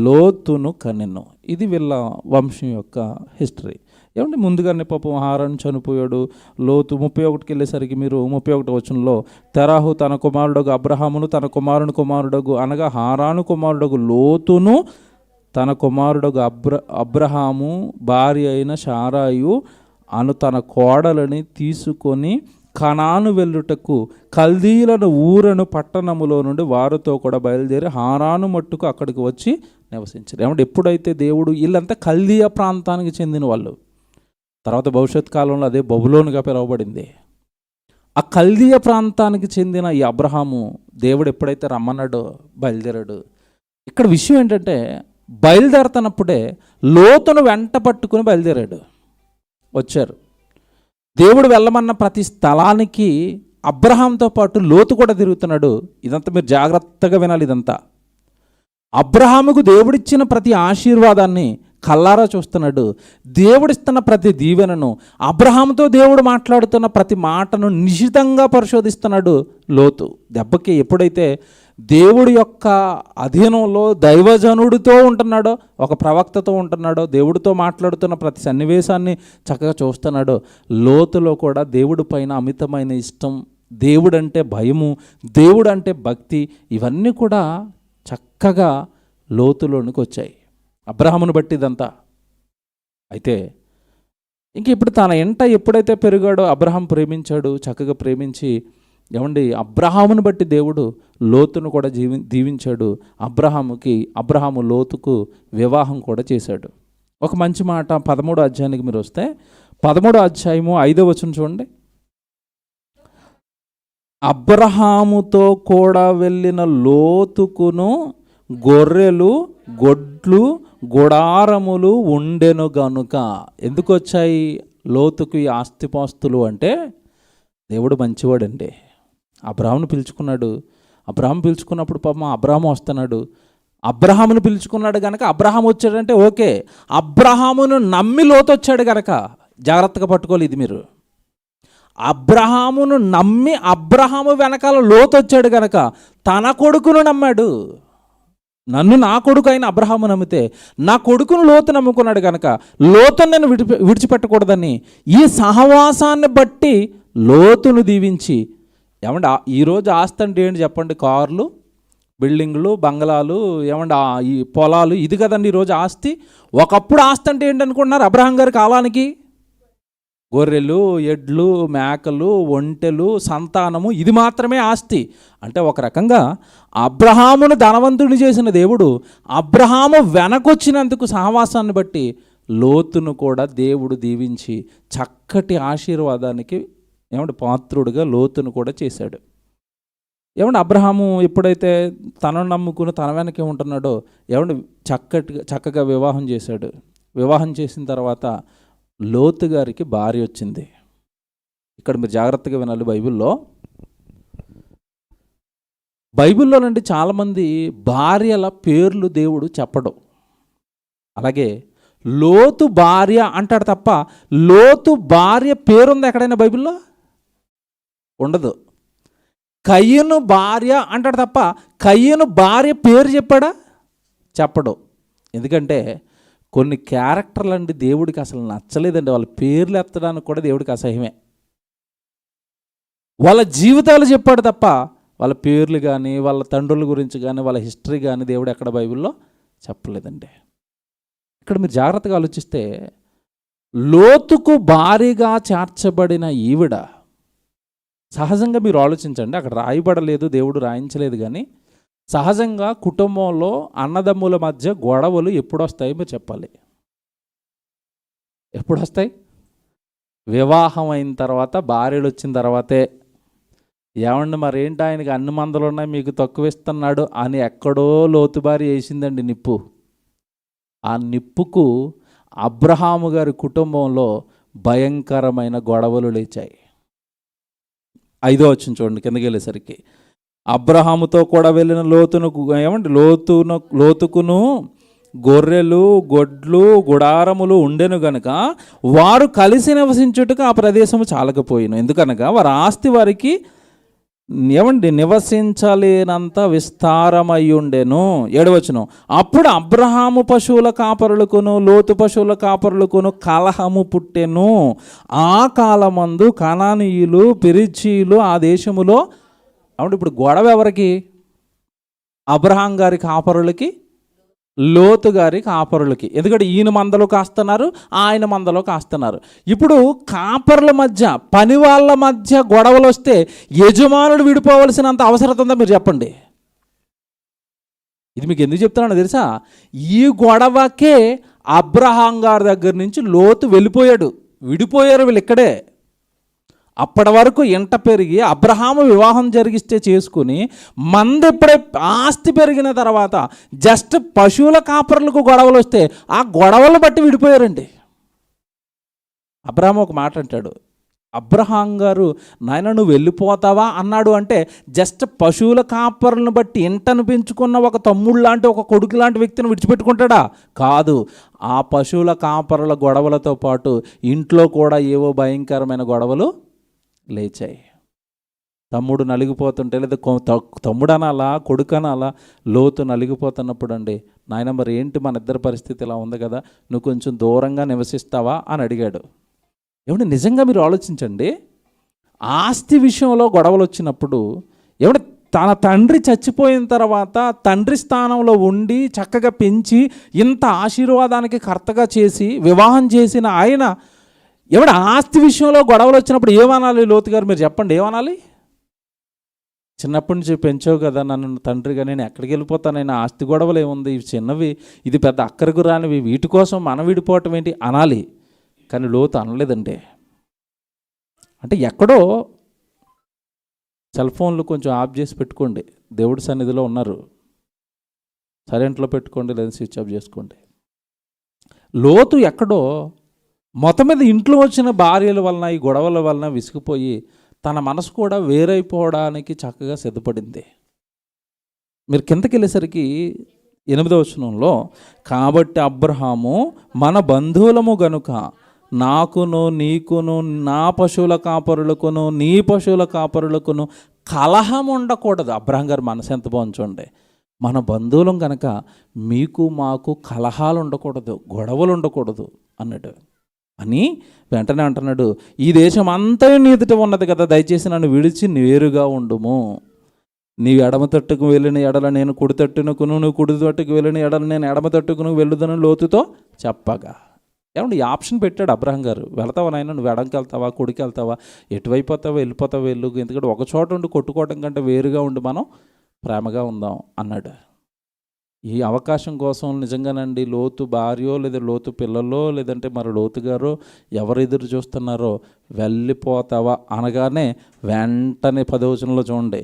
లోతును కనెను. ఇది వీళ్ళ వంశం యొక్క హిస్టరీ. ఏమంటే ముందుగానే పాపం హారాను చనిపోయాడు. లోతు 31కి వెళ్ళేసరికి మీరు 31వ వచనంలో తెరహు తన కుమారుడగు అబ్రహామును, తన కుమారుడగు అనగా హారాను కుమారుడగు లోతును, తన కుమారుడగు అబ్రహాము భార్య అయిన శారాయు అను తన కోడలని తీసుకొని కనాను వెళ్ళుటకు కల్దీయులను ఊరను పట్టణములో నుండి వారితో కూడా బయలుదేరి హారాను మట్టుకు అక్కడికి వచ్చి నివసించారు. ఏమంటే ఎప్పుడైతే దేవుడు, వీళ్ళంతా కల్దీయ ప్రాంతానికి చెందిన వాళ్ళు, తర్వాత భవిష్యత్ కాలంలో అదే బబులోనుగా పిలువబడింది. ఆ కల్దీయ ప్రాంతానికి చెందిన ఈ అబ్రహాము దేవుడు ఎప్పుడైతే రమ్మన్నాడో బయలుదేరాడు. ఇక్కడ విషయం ఏంటంటే, బయలుదేరుతున్నప్పుడే లోతును వెంట పట్టుకుని బయలుదేరాడు. వచ్చారు. దేవుడు వెళ్ళమన్న ప్రతి స్థలానికి అబ్రహాంతో పాటు లోతు కూడా తిరుగుతున్నాడు. ఇదంతా మీరు జాగ్రత్తగా వినాలి. ఇదంతా అబ్రహాముకు దేవుడిచ్చిన ప్రతి ఆశీర్వాదాన్ని కల్లారా చూస్తున్నాడు. దేవుడిస్తున్న ప్రతి దీవెనను, అబ్రహాముతో దేవుడు మాట్లాడుతున్న ప్రతి మాటను నిశితంగా పరిశోధిస్తున్నాడు లోతు. దెబ్బకి ఎప్పుడైతే దేవుడి యొక్క అధీనంలో దైవజనుడితో ఉంటున్నాడో, ఒక ప్రవక్తతో ఉంటున్నాడో, దేవుడితో మాట్లాడుతున్న ప్రతి సన్నివేశాన్ని చక్కగా చూస్తున్నాడో, లోతులో కూడా దేవుడి పైన అమితమైన ఇష్టం, దేవుడంటే భయము, దేవుడంటే భక్తి, ఇవన్నీ కూడా చక్కగా లోతులోనికి వచ్చాయి అబ్రహామును బట్టి ఇదంతా. అయితే ఇంక ఇప్పుడు తన ఎంట ఎప్పుడైతే పెరిగాడో అబ్రహాం ప్రేమించాడు. చక్కగా ప్రేమించి ఏమండి అబ్రహామును బట్టి దేవుడు లోతును కూడా దీవించాడు. అబ్రహాము లోతుకు వివాహం కూడా చేశాడు. ఒక మంచి మాట 13వ అధ్యాయానికి మీరు వస్తే 13వ అధ్యాయము 5వ వచనం చూడండి. అబ్రహాముతో కూడా వెళ్ళిన లోతుకును గొర్రెలు, గొడ్లు, గుడారములు ఉండెను గనుక. ఎందుకు వచ్చాయి లోతుకు ఈ ఆస్తిపాస్తులు అంటే, దేవుడు మంచివాడండి. అబ్రహామును పిలుచుకున్నాడు. అబ్రహాం పిలుచుకున్నప్పుడు పాపం అబ్రహాము వస్తున్నాడు. అబ్రహామును పిలుచుకున్నాడు కనుక అబ్రహాం వచ్చాడంటే ఓకే. అబ్రహామును నమ్మి లోతు వచ్చాడు కనుక జాగ్రత్తగా పట్టుకోవాలి ఇది మీరు. అబ్రహామును నమ్మి అబ్రహాము వెనకాల లోతు వచ్చాడు కనుక తన కొడుకును నమ్మాడు. నన్ను నా కొడుకు అయిన అబ్రహాము నమ్మితే నా కొడుకును లోతు నమ్ముకున్నాడు కనుక లోతును నేను విడిచిపెట్టకూడదని ఈ సహవాసాన్ని బట్టి లోతును దీవించి. ఏమంటే ఈరోజు ఆస్తి అంటే ఏంటి చెప్పండి? కార్లు, బిల్డింగ్లు, బంగ్లాలు, ఏమంటే ఈ పొలాలు, ఇది కదండి ఈరోజు ఆస్తి. ఒకప్పుడు ఆస్తి అంటే ఏంటనుకుంటున్నారు? అబ్రహాం గారి కాలానికి గొర్రెలు, ఎడ్లు, మేకలు, ఒంటెలు, సంతానము, ఇది మాత్రమే ఆస్తి. అంటే ఒక రకంగా అబ్రహామును ధనవంతుడిని చేసిన దేవుడు అబ్రహాము వెనకొచ్చినందుకు సహవాసాన్ని బట్టి లోతును కూడా దేవుడు దీవించి చక్కటి ఆశీర్వాదానికి ఏమంటే పాత్రుడుగా లోతును కూడా చేశాడు. ఏమంటే అబ్రహాము ఎప్పుడైతే తనను నమ్ముకుని తన వెనకే ఉంటున్నాడో ఏమంటే చక్కగా వివాహం చేశాడు. వివాహం చేసిన తర్వాత లోతు గారికి భార్య వచ్చింది. ఇక్కడ మీరు జాగ్రత్తగా వినాలి. బైబిల్లో నుండి చాలామంది భార్యల పేర్లు దేవుడు చెప్పడు. అలాగే లోతు భార్య అంటాడు తప్ప లోతు భార్య పేరుంది ఎక్కడైనా బైబిల్లో? ఉండదు. కయ్యను భార్య అంటాడు తప్ప కయ్యను భార్య పేరు చెప్పడు. ఎందుకంటే కొన్ని క్యారెక్టర్లు అండి దేవుడికి అసలు నచ్చలేదండి. వాళ్ళ పేర్లు ఎత్తడానికి కూడా దేవుడికి అసహ్యమే. వాళ్ళ జీవితాలు చెప్పాడు తప్ప వాళ్ళ పేర్లు కానీ వాళ్ళ తండ్రుల గురించి కానీ వాళ్ళ హిస్టరీ కానీ దేవుడు ఎక్కడ బైబిల్లో చెప్పలేదండి. ఇక్కడ మీరు జాగ్రత్తగా ఆలోచిస్తే లోతుకు భారీగా చేర్చబడిన ఈవిడ, సహజంగా మీరు ఆలోచించండి, అక్కడ రాయబడలేదు, దేవుడు రాయించలేదు, కానీ సహజంగా కుటుంబంలో అన్నదమ్ముల మధ్య గొడవలు ఎప్పుడు వస్తాయి మీరు చెప్పాలి? ఎప్పుడు వస్తాయి? వివాహం అయిన తర్వాత, భార్యలు వచ్చిన తర్వాతే. ఏమండి మరేంటి ఆయనకి అన్ని మందలు ఉన్నాయి మీకు తక్కువ ఇస్తున్నాడు అని ఎక్కడో లోతు భార్య వేసిందండి నిప్పు. ఆ నిప్పుకు అబ్రహాము గారి కుటుంబంలో భయంకరమైన గొడవలు లేచాయి. 5వ వచనం చూడండి, కిందకి వెళ్ళేసరికి అబ్రహాముతో కూడా వెళ్ళిన లోతుకును గొర్రెలు, గొడ్లు, గుడారములు ఉండెను గనుక వారు కలిసి నివసించుటకు ఆ ప్రదేశము చాలకపోయిను. ఎందుకనగా వారి ఆస్తి వారికి నివసించలేనంత విస్తారమై ఉండెను. 7వ వచనం, అప్పుడు అబ్రహాము పశువుల కాపరులకును లోతు పశువుల కాపరులకును కలహము పుట్టెను. ఆ కాలమందు కనానీయులు, పెరిజీయులు ఆ దేశములో. అవును, ఇప్పుడు గొడవ ఎవరికి? అబ్రహాం గారి కాపరులకి, లోతు గారి కాపరులకి. ఎందుకంటే ఈయన మందలో కాస్తున్నారు, ఆయన మందలో కాస్తున్నారు. ఇప్పుడు కాపరుల మధ్య, పని వాళ్ళ మధ్య గొడవలు వస్తే యజమానుడు విడిపోవలసినంత అవసరం ఉందా మీరు చెప్పండి? ఇది మీకు ఎందుకు చెప్తున్నానో తెలుసా? ఈ గొడవకే అబ్రహాం గారి దగ్గర నుంచి లోతు విడిపోయారు వీళ్ళు ఇక్కడే. అప్పటి వరకు ఎంట పెరిగి అబ్రహాము వివాహం జరిగిస్తే చేసుకుని మంది ఎప్పుడే ఆస్తి పెరిగిన తర్వాత జస్ట్ పశువుల కాపరులకు గొడవలు వస్తే ఆ గొడవలు బట్టి విడిపోయారండి. అబ్రహాము ఒక మాట అంటాడు, అబ్రహాం గారు నాయన నువ్వు వెళ్ళిపోతావా అన్నాడు అంటే జస్ట్ పశువుల కాపరులను బట్టి ఇంటను పెంచుకున్న ఒక తమ్ముడు లాంటి, ఒక కొడుకు లాంటి వ్యక్తిని విడిచిపెట్టుకుంటాడా? కాదు. ఆ పశువుల కాపరుల గొడవలతో పాటు ఇంట్లో కూడా ఏవో భయంకరమైన గొడవలు లేచాయి. తమ్ముడు నలిగిపోతుంటే, లేదా తమ్ముడు అనాలా, కొడుకు అనాలా, లోతు నలిగిపోతున్నప్పుడు అండి, నాయన మరి ఏంటి మన ఇద్దరి పరిస్థితి ఇలా ఉంది కదా, నువ్వు కొంచెం దూరంగా నివసిస్తావా అని అడిగాడు. ఏమంటే నిజంగా మీరు ఆలోచించండి, ఆస్తి విషయంలో గొడవలు వచ్చినప్పుడు ఏమంటే తన తండ్రి చచ్చిపోయిన తర్వాత తండ్రి స్థానంలో ఉండి చక్కగా పెంచి ఇంత ఆశీర్వాదానికి కర్తగా చేసి వివాహం చేసిన ఆయన ఎవడ ఆస్తి విషయంలో గొడవలు వచ్చినప్పుడు ఏమనాలి? లోతు గారు మీరు చెప్పండి, ఏమనాలి? చిన్నప్పటి నుంచి పెంచావు కదా నన్ను తండ్రిగా, నేను ఎక్కడికి వెళ్ళిపోతానైనా, ఆస్తి గొడవలు ఏముంది, ఇవి చిన్నవి, ఇది పెద్ద అక్కరకు రానివి, వీటి కోసం మనం విడిపోవటం ఏంటి అనాలి. కానీ లోతు అనలేదండి. అంటే ఎక్కడో సెల్ ఫోన్లు కొంచెం ఆఫ్ చేసి పెట్టుకోండి, దేవుడి సన్నిధిలో ఉన్నారు, సైలెంట్లో పెట్టుకోండి, లేదా స్విచ్ ఆఫ్ చేసుకోండి. లోతు ఎక్కడో మొత్తం మీద ఇంట్లో వచ్చిన భార్యల వలన, ఈ గొడవల వలన విసిగిపోయి తన మనసు కూడా వేరైపోవడానికి చక్కగా సిద్ధపడింది. మీరు కిందకి వెళ్ళేసరికి 8వ వచనంలో, కాబట్టి అబ్రహాము మన బంధువులము గనుక నాకును నీకును నా పశువుల కాపరులకును నీ పశువుల కాపరులకును కలహం ఉండకూడదు. అబ్రహాం గారు మనసు ఎంత బాగుంచండి, మన బంధువులం కనుక మీకు మాకు కలహాలు ఉండకూడదు, గొడవలు ఉండకూడదు అన్నట్టు. అని వెంటనే అంటున్నాడు, ఈ దేశం అంతా నీ ఎదుట ఉన్నది కదా, దయచేసి నన్ను విడిచి నేరుగా ఉండుము. నీ ఎడమ తట్టుకు వెళ్ళిన ఎడల నేను కుడి తట్టునకును, నువ్వు కుడి తట్టుకు వెళ్ళిన ఎడల నేను ఎడమ తట్టుకును వెళ్ళుదను లోతుతో చెప్పగా. ఏమండి ఈ ఆప్షన్ పెట్టాడు అబ్రహం గారు. వెళ్తావా నాయన, నువ్వు ఎడంకి వెళ్తావా కుడికి వెళ్తావా, ఎటువైపు వెళ్ళిపోతావా వెళ్ళు, ఎందుకంటే ఒక చోట ఉండి కొట్టుకోవటం కంటే వేరుగా ఉండి మనం ప్రేమగా ఉందాం అన్నాడు. ఈ అవకాశం కోసం నిజంగానండి లోతు భార్యో లేదా లోతు పిల్లలో లేదంటే మరి లోతు గారో ఎవరు ఎదురు చూస్తున్నారో, వెళ్ళిపోతావా అనగానే వెంటనే 10వ వచనంలో చూడండి,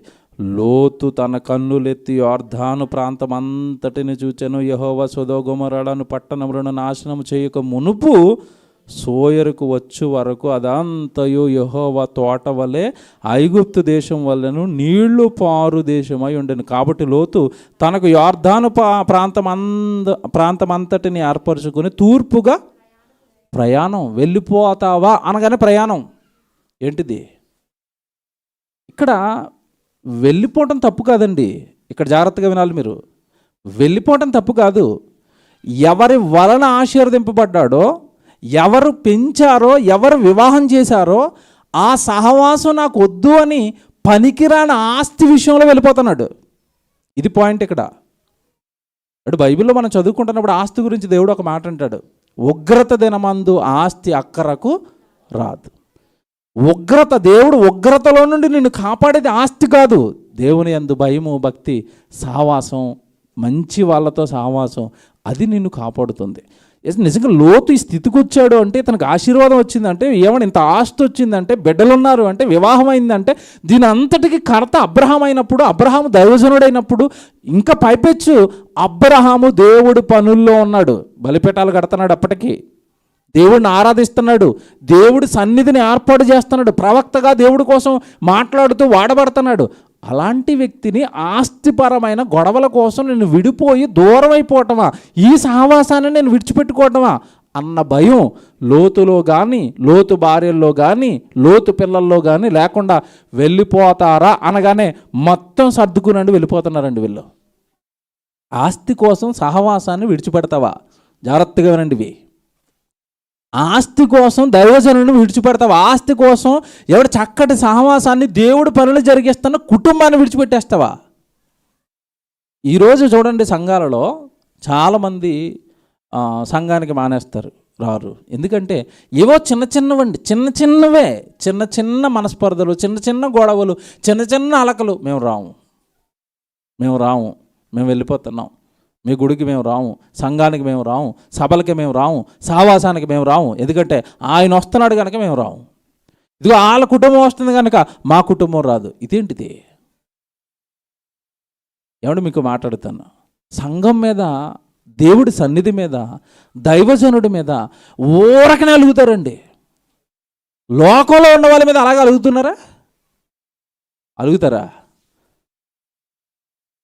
లోతు తన కన్నులెత్తి యొర్దాను ప్రాంతం అంతటిని చూచెను. యెహోవా సొదొమ గొమొర్రాలను పట్టణములను నాశనం చేయక మునుపు సోయరుకు వచ్చు వరకు అదంతయు యెహోవా తోట వలె ఐగుప్తు దేశం వలెను నీళ్లు పారు దేశమై ఉండెను. కాబట్టి లోతు తనకు యొర్దాను ప్రాంతం అంతటిని ఏర్పరచుకుని తూర్పుగా ప్రయాణం. వెళ్ళిపోతావా అనగానే ప్రయాణం. ఏంటిది? ఇక్కడ వెళ్ళిపోవటం తప్పు కాదండి. ఇక్కడ జాగ్రత్తగా వినాలి మీరు. వెళ్ళిపోవటం తప్పు కాదు. ఎవరి వలన ఆశీర్వదింపబడ్డాడో, ఎవరు పెంచారో, ఎవరు వివాహం చేశారో ఆ సహవాసం నాకు వద్దు అని పనికిరాని ఆస్తి విషయంలో వెళ్ళిపోతున్నాడు. ఇది పాయింట్ ఇక్కడ. అంటే బైబిల్లో మనం చదువుకుంటున్నప్పుడు ఆస్తి గురించి దేవుడు ఒక మాట అంటాడు, ఉగ్రత దినమందు ఆస్తి అక్కరకు రాదు. ఉగ్రత, దేవుడు ఉగ్రతలో నుండి నిన్ను కాపాడేది ఆస్తి కాదు. దేవుని యందు భయము, భక్తి, సహవాసం, మంచి వాళ్ళతో సహవాసం, అది నిన్ను కాపాడుతుంది. నిజంగా లోతు ఈ స్థితికి వచ్చాడు అంటే, తనకు ఆశీర్వాదం వచ్చిందంటే, ఏమన్నా ఇంత ఆస్తి వచ్చిందంటే, బిడ్డలు ఉన్నారు అంటే, వివాహం అయిందంటే, దీని అంతటికి కర్త అబ్రహాం అయినప్పుడు, అబ్రహాము దైవజనుడైనప్పుడు, ఇంకా పైపెచ్చు అబ్రహాము దేవుడి పనుల్లో ఉన్నాడు. బలిపీఠాలు కడుతున్నాడు, అప్పటికి దేవుడిని ఆరాధిస్తున్నాడు, దేవుడి సన్నిధిని ఏర్పాటు చేస్తున్నాడు, ప్రవక్తగా దేవుడి కోసం మాట్లాడుతూ వాడబడుతున్నాడు. అలాంటి వ్యక్తిని ఆస్తిపరమైన గొడవల కోసం నేను విడిపోయి దూరం అయిపోవటమా, ఈ సహవాసాన్ని నేను విడిచిపెట్టుకోవటమా అన్న భయం లోతులో కానీ, లోతు భార్యల్లో కానీ, లోతు పిల్లల్లో కానీ లేకుండా వెళ్ళిపోతారా అనగానే మొత్తం సర్దుకునండి వెళ్ళిపోతున్నారండి వీళ్ళు. ఆస్తి కోసం సహవాసాన్ని విడిచిపెడతావా? జాగ్రత్తగా వినండి ఇవి. ఆస్తి కోసం దైవజనులను విడిచిపెడతావా? ఆస్తి కోసం ఎవడు చక్కటి సహవాసాన్ని, దేవుడి పనులు జరిగిస్తున్న కుటుంబాన్ని విడిచిపెట్టేస్తావా? ఈరోజు చూడండి సంఘాలలో చాలామంది సంఘానికి మానేస్తారు, రారు. ఎందుకంటే ఏవో చిన్నవండి, చిన్నవే, చిన్న మనస్పర్ధలు, చిన్న గొడవలు, చిన్న అలకలు. మేము రాము, మేము వెళ్ళిపోతున్నాం, మీ గుడికి మేము రాము, సంఘానికి మేము రాము, సభలకి మేము రాము, సహవాసానికి మేము రాము, ఎందుకంటే ఆయన వస్తున్నాడు కనుక మేము రాము. ఇదిగో వాళ్ళ కుటుంబం వస్తుంది కనుక మా కుటుంబం రాదు. ఇదేంటిది? ఏమంటే మీకు మాట్లాడుతాను, సంఘం మీద, దేవుడి సన్నిధి మీద, దైవజనుడి మీద ఊరకనే అలుగుతారండి. లోకంలో ఉన్న వాళ్ళ మీద అలాగే అలుగుతారా?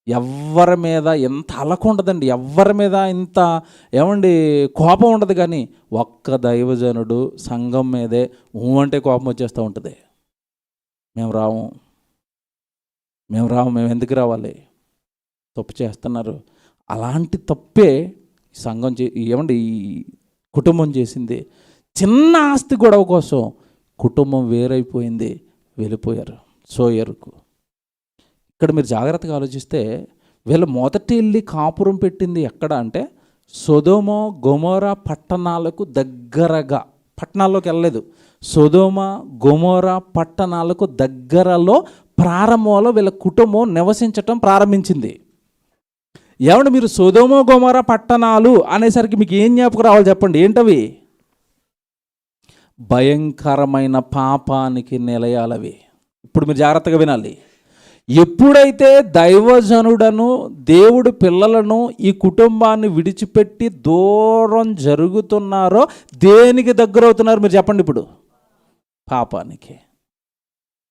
ఎవరి మీద ఎంత అలక ఉండదండి, ఎవరి మీద ఇంత ఏమండి కోపం ఉండదు. కానీ ఒక్క దైవజనుడు సంఘం మీదే అంటే కోపం వచ్చేస్తూ ఉంటుంది. మేము రాము, మేము ఎందుకు రావాలి? తప్పు చేస్తున్నారు. అలాంటి తప్పే సంఘం ఏమండి ఈ కుటుంబం చేసింది. చిన్న ఆస్తి గొడవ కోసం కుటుంబం వేరైపోయింది, వెళ్ళిపోయారు సోయరుకు. ఇక్కడ మీరు జాగ్రత్తగా ఆలోచిస్తే వీళ్ళు మొదటి వెళ్ళి కాపురం పెట్టింది ఎక్కడ అంటే సొదొమ గొమొర్రా పట్టణాలకు దగ్గరగా. పట్టణాల్లోకి వెళ్ళలేదు, సొదొమ గొమొర్రా పట్టణాలకు దగ్గరలో ప్రారంభంలో వీళ్ళ కుటుంబం నివసించటం ప్రారంభించింది. ఏమంటే మీరు సొదొమ గొమొర్రా పట్టణాలు అనేసరికి మీకు ఏం జ్ఞాపకం రావాలి చెప్పండి? ఏంటవి? భయంకరమైన పాపానికి నిలయాలవి. ఇప్పుడు మీరు జాగ్రత్తగా వినాలి. ఎప్పుడైతే దైవజనుడను, దేవుడి పిల్లలను, ఈ కుటుంబాన్ని విడిచిపెట్టి దూరం జరుగుతున్నారో దేనికి దగ్గర అవుతున్నారు మీరు చెప్పండి? ఇప్పుడు పాపానికి.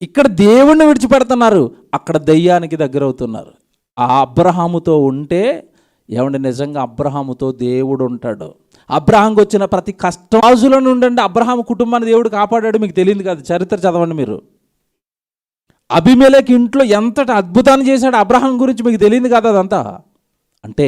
ఇక్కడ దేవుణ్ణి విడిచిపెడుతున్నారు, అక్కడ దయ్యానికి దగ్గర అవుతున్నారు. ఆ అబ్రహాముతో ఉంటే ఏమంటే నిజంగా అబ్రహాముతో దేవుడు ఉంటాడు. అబ్రహాంకి వచ్చిన ప్రతి కష్టాజుల నుండి అబ్రహాము కుటుంబాన్ని దేవుడు కాపాడాడు. మీకు తెలియదు కదా, చరిత్ర చదవండి మీరు. అబీమెలెకు ఇంట్లో ఎంతటి అద్భుతాన్ని చేశాడు అబ్రహాం గురించి మీకు తెలియదు కదా అదంతా. అంటే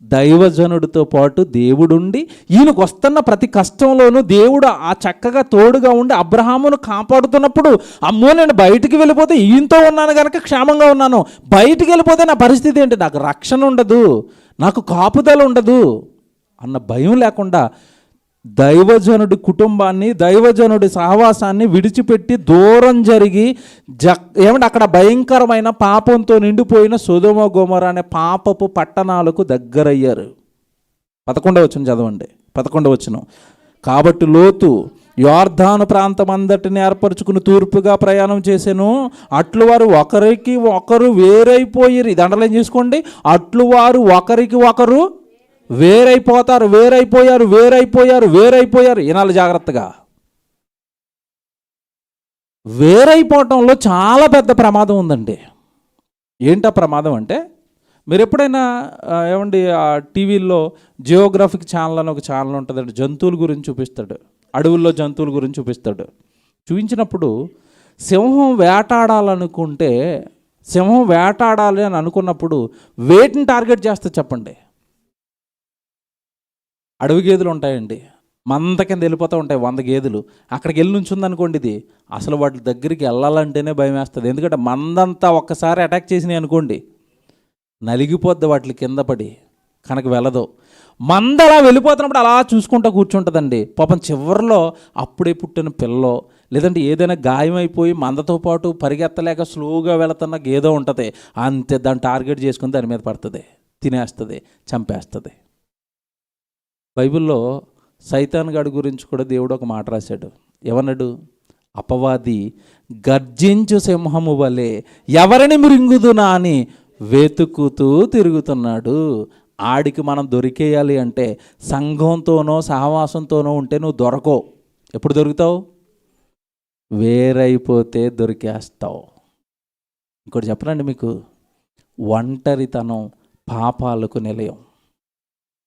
దైవజనుడితో పాటు దేవుడుండి ఈయనకు వస్తున్న ప్రతి కష్టంలోనూ దేవుడు ఆ చక్కగా తోడుగా ఉండి అబ్రహామును కాపాడుతున్నప్పుడు, అమ్మో నేను బయటికి వెళ్ళిపోతే ఈయనతో ఉన్నాను కనుక క్షేమంగా ఉన్నాను, బయటికి వెళ్ళిపోతే నా పరిస్థితి ఏంటి, నాకు రక్షణ ఉండదు, నాకు కాపుదల ఉండదు అన్న భయం లేకుండా దైవజనుడి కుటుంబాన్ని, దైవజనుడి సహవాసాన్ని విడిచిపెట్టి దూరం జరిగి ఏమంటే అక్కడ భయంకరమైన పాపంతో నిండిపోయిన సొదొమ గొమొర్రా అనే పాపపు పట్టణాలకు దగ్గరయ్యారు. 11వ వచనం చదవండి. 11వ వచనం. కాబట్టి లోతు యొర్దాను ప్రాంతం అంతటిని ఏర్పరచుకుని తూర్పుగా ప్రయాణం చేసెను. అట్లు వారు ఒకరికి ఒకరు వేరైపోయారు. ఇది అండర్లైన్ చేసుకోండి. అట్లు వారు ఒకరికి ఒకరు వేరైపోతారు. వినాలి జాగ్రత్తగా. వేరైపోవటంలో చాలా పెద్ద ప్రమాదం ఉందండి. ఏంటా ప్రమాదం అంటే, మీరు ఎప్పుడైనా ఏమండి టీవీల్లో జియోగ్రఫిక్ ఛానల్ అని ఒక ఛానల్ ఉంటుందండి, జంతువుల గురించి చూపిస్తాడు, అడవుల్లో జంతువుల గురించి చూపిస్తాడు. చూపించినప్పుడు సింహం వేటాడాలి అని అనుకున్నప్పుడు వేటిని టార్గెట్ చేస్తే చెప్పండి? అడవి గేదెలు ఉంటాయండి, మంద కింద వెళ్ళిపోతూ ఉంటాయి 100 గేదెలు. అక్కడికి వెళ్ళి నుంచుందనుకోండి, ఇది అసలు వాటి దగ్గరికి వెళ్ళాలంటేనే భయం వేస్తుంది. ఎందుకంటే మందంతా ఒక్కసారి అటాక్ చేసినాయి అనుకోండి, నలిగిపోద్ది వాటి కింద పడి, కనుక వెళ్ళదు. మంద అలా వెళ్ళిపోతున్నప్పుడు అలా చూసుకుంటూ కూర్చుంటుందండి. పాపం చివరిలో అప్పుడే పుట్టిన పిల్లో లేదంటే ఏదైనా గాయమైపోయి మందతో పాటు పరిగెత్తలేక స్లోగా వెళుతున్న గేదో ఉంటుంది, అంతే దాన్ని టార్గెట్ చేసుకుని దాని మీద పడుతుంది, తినేస్తుంది, చంపేస్తుంది. బైబిల్లో సైతాన్ గాడి గురించి కూడా దేవుడు ఒక మాట రాశాడు. ఏమన్నాడు? అపవాది గర్జించు సింహము వలె ఎవరిని మృంగుదునా అని వెతుకుతూ తిరుగుతున్నాడు. ఆడికి మనం దొరికేయాలి అంటే సంఘంతోనో సహవాసంతోనో ఉంటే నువ్వు దొరకవు. ఎప్పుడు దొరుకుతావు? వేరైపోతే దొరికేస్తావు. ఇంకోటి చెప్పనండి మీకు, ఒంటరితనం పాపాలకు నిలయం.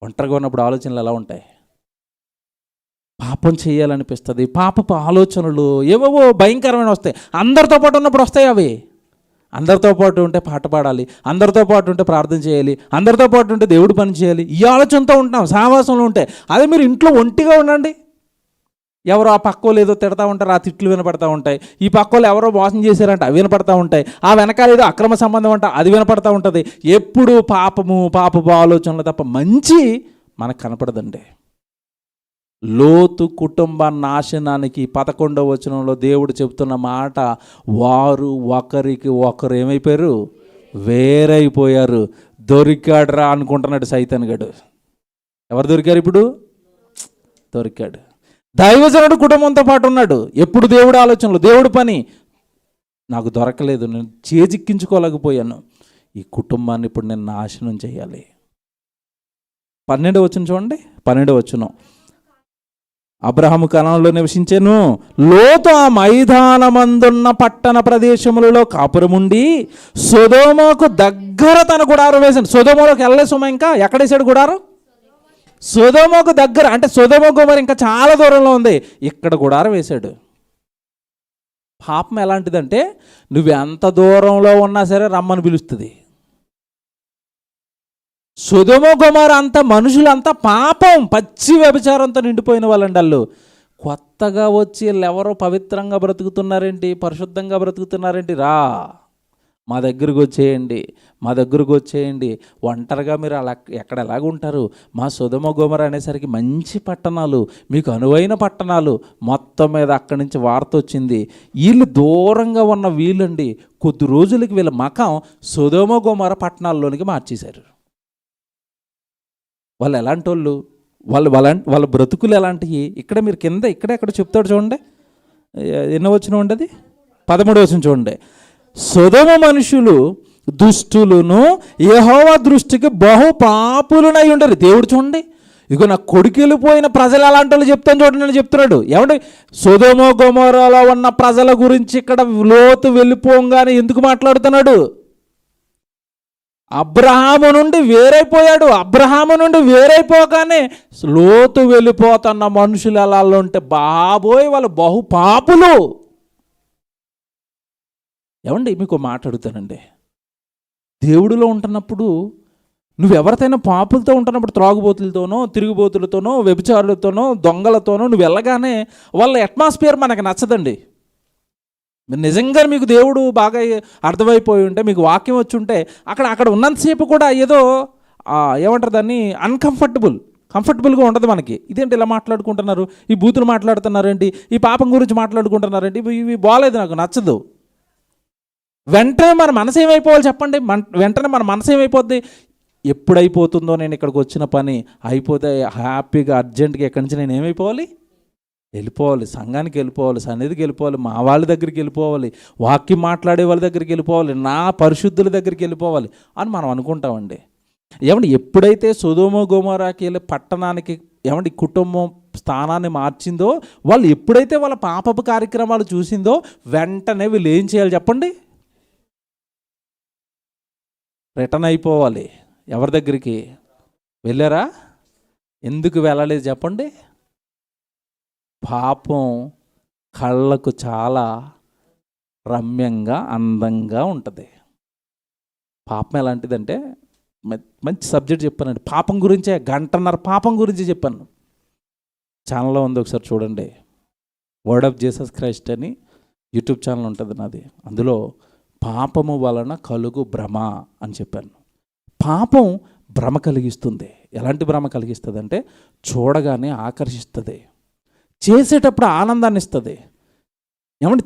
ఒంటరిగా ఉన్నప్పుడు ఆలోచనలు ఎలా ఉంటాయి? పాపం చేయాలనిపిస్తుంది, పాపపు ఆలోచనలు ఏవేవో భయంకరమైన వస్తాయి. అందరితో పాటు ఉన్నప్పుడు వస్తాయి అవి. అందరితో పాటు ఉంటే పాట పాడాలి, అందరితో పాటు ఉంటే ప్రార్థన చేయాలి, అందరితో పాటు ఉంటే దేవుడు పని చేయాలి, ఈ ఆలోచనతో ఉంటాం సహవాసంలో ఉంటే. అదే మీరు ఇంట్లో ఒంటిగా ఉండండి, ఎవరో ఆ పక్కోళ్ళు ఏదో తిడతా ఉంటారు, ఆ తిట్లు వినపడతా ఉంటాయి. ఈ పక్కోళ్ళు ఎవరో మోసం చేశారంట, అవి వినపడతా ఉంటాయి. ఆ వెనకాల ఏదో అక్రమ సంబంధం అంట, అది వినపడతా ఉంటుంది. ఎప్పుడు పాపపు ఆలోచనలు తప్ప మంచి మనకు కనపడదండి. లోతు కుటుంబ నాశనానికి 11వ వచనంలో దేవుడు చెబుతున్న మాట, వారు ఒకరికి ఒకరు ఏమైపోయారు? వేరైపోయారు. దొరికాడురా అనుకుంటున్నాడు సైతాన్ గడు. ఎవరు దొరికారు ఇప్పుడు? దొరికాడు. దైవజనుడు కుటుంబంతో పాటు ఉన్నాడు. ఎప్పుడు దేవుడు ఆలోచనలు, దేవుడు పని. నాకు దొరకలేదు, నేను చేజిక్కించుకోలేకపోయాను, ఈ కుటుంబాన్ని ఇప్పుడు నేను నాశనం చేయాలి. 12వ వచనం చూడండి. 12వ వచనం. అబ్రహాము కనానులో నివసించెను. లోతు ఆ మైదానమందున్న పట్టణ ప్రదేశములలో కాపురముండి సొదొమకు దగ్గర తన గుడారం వేశాడు. సొదొమలోకి వెళ్ళలే సుమ, ఇంకా ఎక్కడేసాడు గుడారం? సొదొమకు దగ్గర, అంటే సొదొమ గొమొర్రా ఇంకా చాలా దూరంలో ఉంది, ఇక్కడ గుడారం వేశాడు. పాపం ఎలాంటిదంటే నువ్వు ఎంత దూరంలో ఉన్నా సరే రమ్మని పిలుస్తుంది. సొదొమ గొమొర్రా అంతా మనుషులంతా పాపం పచ్చి వ్యభిచారంతో నిండిపోయిన వాళ్ళండి. వాళ్ళు కొత్తగా వచ్చి ఎవరో పవిత్రంగా బ్రతుకుతున్నారేంటి, పరిశుద్ధంగా బ్రతుకుతున్నారేంటి? రా మా దగ్గరకు వచ్చేయండి. ఒంటరిగా మీరు అలా ఎక్కడ ఎలాగ ఉంటారు? మా సొదొమ గొమొర్రా అనేసరికి మంచి పట్టణాలు, మీకు అనువైన పట్టణాలు. మొత్తం మీద అక్కడి నుంచి వార్త వచ్చింది. వీళ్ళు దూరంగా ఉన్న వీళ్ళండి కొద్ది రోజులకి వీళ్ళ మకం సొదొమ గొమొర్రా పట్టణాల్లోనికి మార్చేశారు. వాళ్ళు ఎలాంటి వాళ్ళు? వాళ్ళ బ్రతుకులు ఎలాంటివి? ఇక్కడ మీరు కింద ఎక్కడ చెప్తాడు చూడండి. ఎన్నో వచనం ఉండదు? 13వ వచనం చూడండి. సొదొమ మనుషులు దుష్టులను యెహోవా దృష్టికి బహు పాపులునై ఉండరు. దేవుడు చూడండి, ఇగో నా కొడుకు వెళ్ళిపోయిన ప్రజలు ఎలాంటి వాళ్ళు చెప్తాను చూడండి అని చెప్తున్నాడు. ఏమంటే సొదొమ గొమొర్రాలో ఉన్న ప్రజల గురించి ఇక్కడ లోతు వెళ్ళిపోగానే ఎందుకు మాట్లాడుతున్నాడు? అబ్రహాము నుండి వేరైపోయాడు. అబ్రహాము నుండి వేరైపోగానే లోతు వెళ్ళిపోతున్న మనుషులు ఎలా ఉంటే బాబోయ్ వాళ్ళు బహు పాపులు. ఏమండి మీకు మాట అడుగుతానండి, దేవుడిలో ఉంటున్నప్పుడు నువ్వెవరితోనో పాపులతో ఉంటున్నప్పుడు, త్రాగుబోతులతోనో, తిరుగుబోతులతోనో, వ్యభిచారులతోనో, దొంగలతోనో నువ్వు వెళ్ళగానే వాళ్ళ అట్మాస్ఫియర్ మనకు నచ్చదండి. నిజంగా మీకు దేవుడు బాగా అర్థమైపోయి ఉంటే, మీకు వాక్యం వచ్చి ఉంటే, అక్కడ ఉన్నంతసేపు కూడా ఏదో ఏమంటారు దాన్ని, కంఫర్టబుల్గా ఉండదు మనకి. ఇదేంటి ఇలా మాట్లాడుకుంటున్నారు, ఈ బూతులు మాట్లాడుతున్నారేంటి, ఈ పాపం గురించి మాట్లాడుకుంటున్నారేంటి, ఇవి బాగాలేదు, నాకు నచ్చదు. వెంటనే మన మనసు ఏమైపోవాలి చెప్పండి? వెంటనే మన మనసు ఏమైపోద్ది? ఎప్పుడైపోతుందో నేను ఇక్కడికి వచ్చిన పని అయిపోతే హ్యాపీగా అర్జెంటుగా ఎక్కడి నుంచి నేను ఏమైపోవాలి? వెళ్ళిపోవాలి, సంఘానికి వెళ్ళిపోవాలి, సన్నిధికి వెళ్ళిపోవాలి, మా వాళ్ళ దగ్గరికి వెళ్ళిపోవాలి, వాక్యం మాట్లాడే వాళ్ళ దగ్గరికి వెళ్ళిపోవాలి, నా పరిశుద్ధుల దగ్గరికి వెళ్ళిపోవాలి అని మనం అనుకుంటామండి. ఏమంటే ఎప్పుడైతే సొదొమ గొమొరాకి వెళ్ళి పట్టణానికి ఏమంటే కుటుంబం స్థానాన్ని మార్చిందో, వాళ్ళు ఎప్పుడైతే వాళ్ళ పాపపు కార్యక్రమాలు చూసిందో, వెంటనే వీళ్ళు ఏం చేయాలి చెప్పండి? రిటర్న్ అయిపోవాలి. ఎవరి దగ్గరికి వెళ్ళారా? ఎందుకు వెళ్ళలేదు చెప్పండి? పాపం కళ్ళకు చాలా రమ్యంగా, అందంగా ఉంటుంది. పాపం ఎలాంటిదంటే, మంచి సబ్జెక్ట్ చెప్పానండి. పాపం గురించే గంటన్నర పాపం గురించి చెప్పాను. ఛానల్లో ఉంది, ఒకసారి చూడండి. వర్డ్ ఆఫ్ జీసస్ క్రైస్ట్ అని యూట్యూబ్ ఛానల్ ఉంటుంది నాది. అందులో పాపము వలన కలుగు భ్రమ అని చెప్పాను. పాపం భ్రమ కలిగిస్తుంది. ఎలాంటి భ్రమ కలిగిస్తుంది అంటే, చూడగానే ఆకర్షిస్తుంది, చేసేటప్పుడు ఆనందాన్ని ఇస్తుంది. ఏమంటే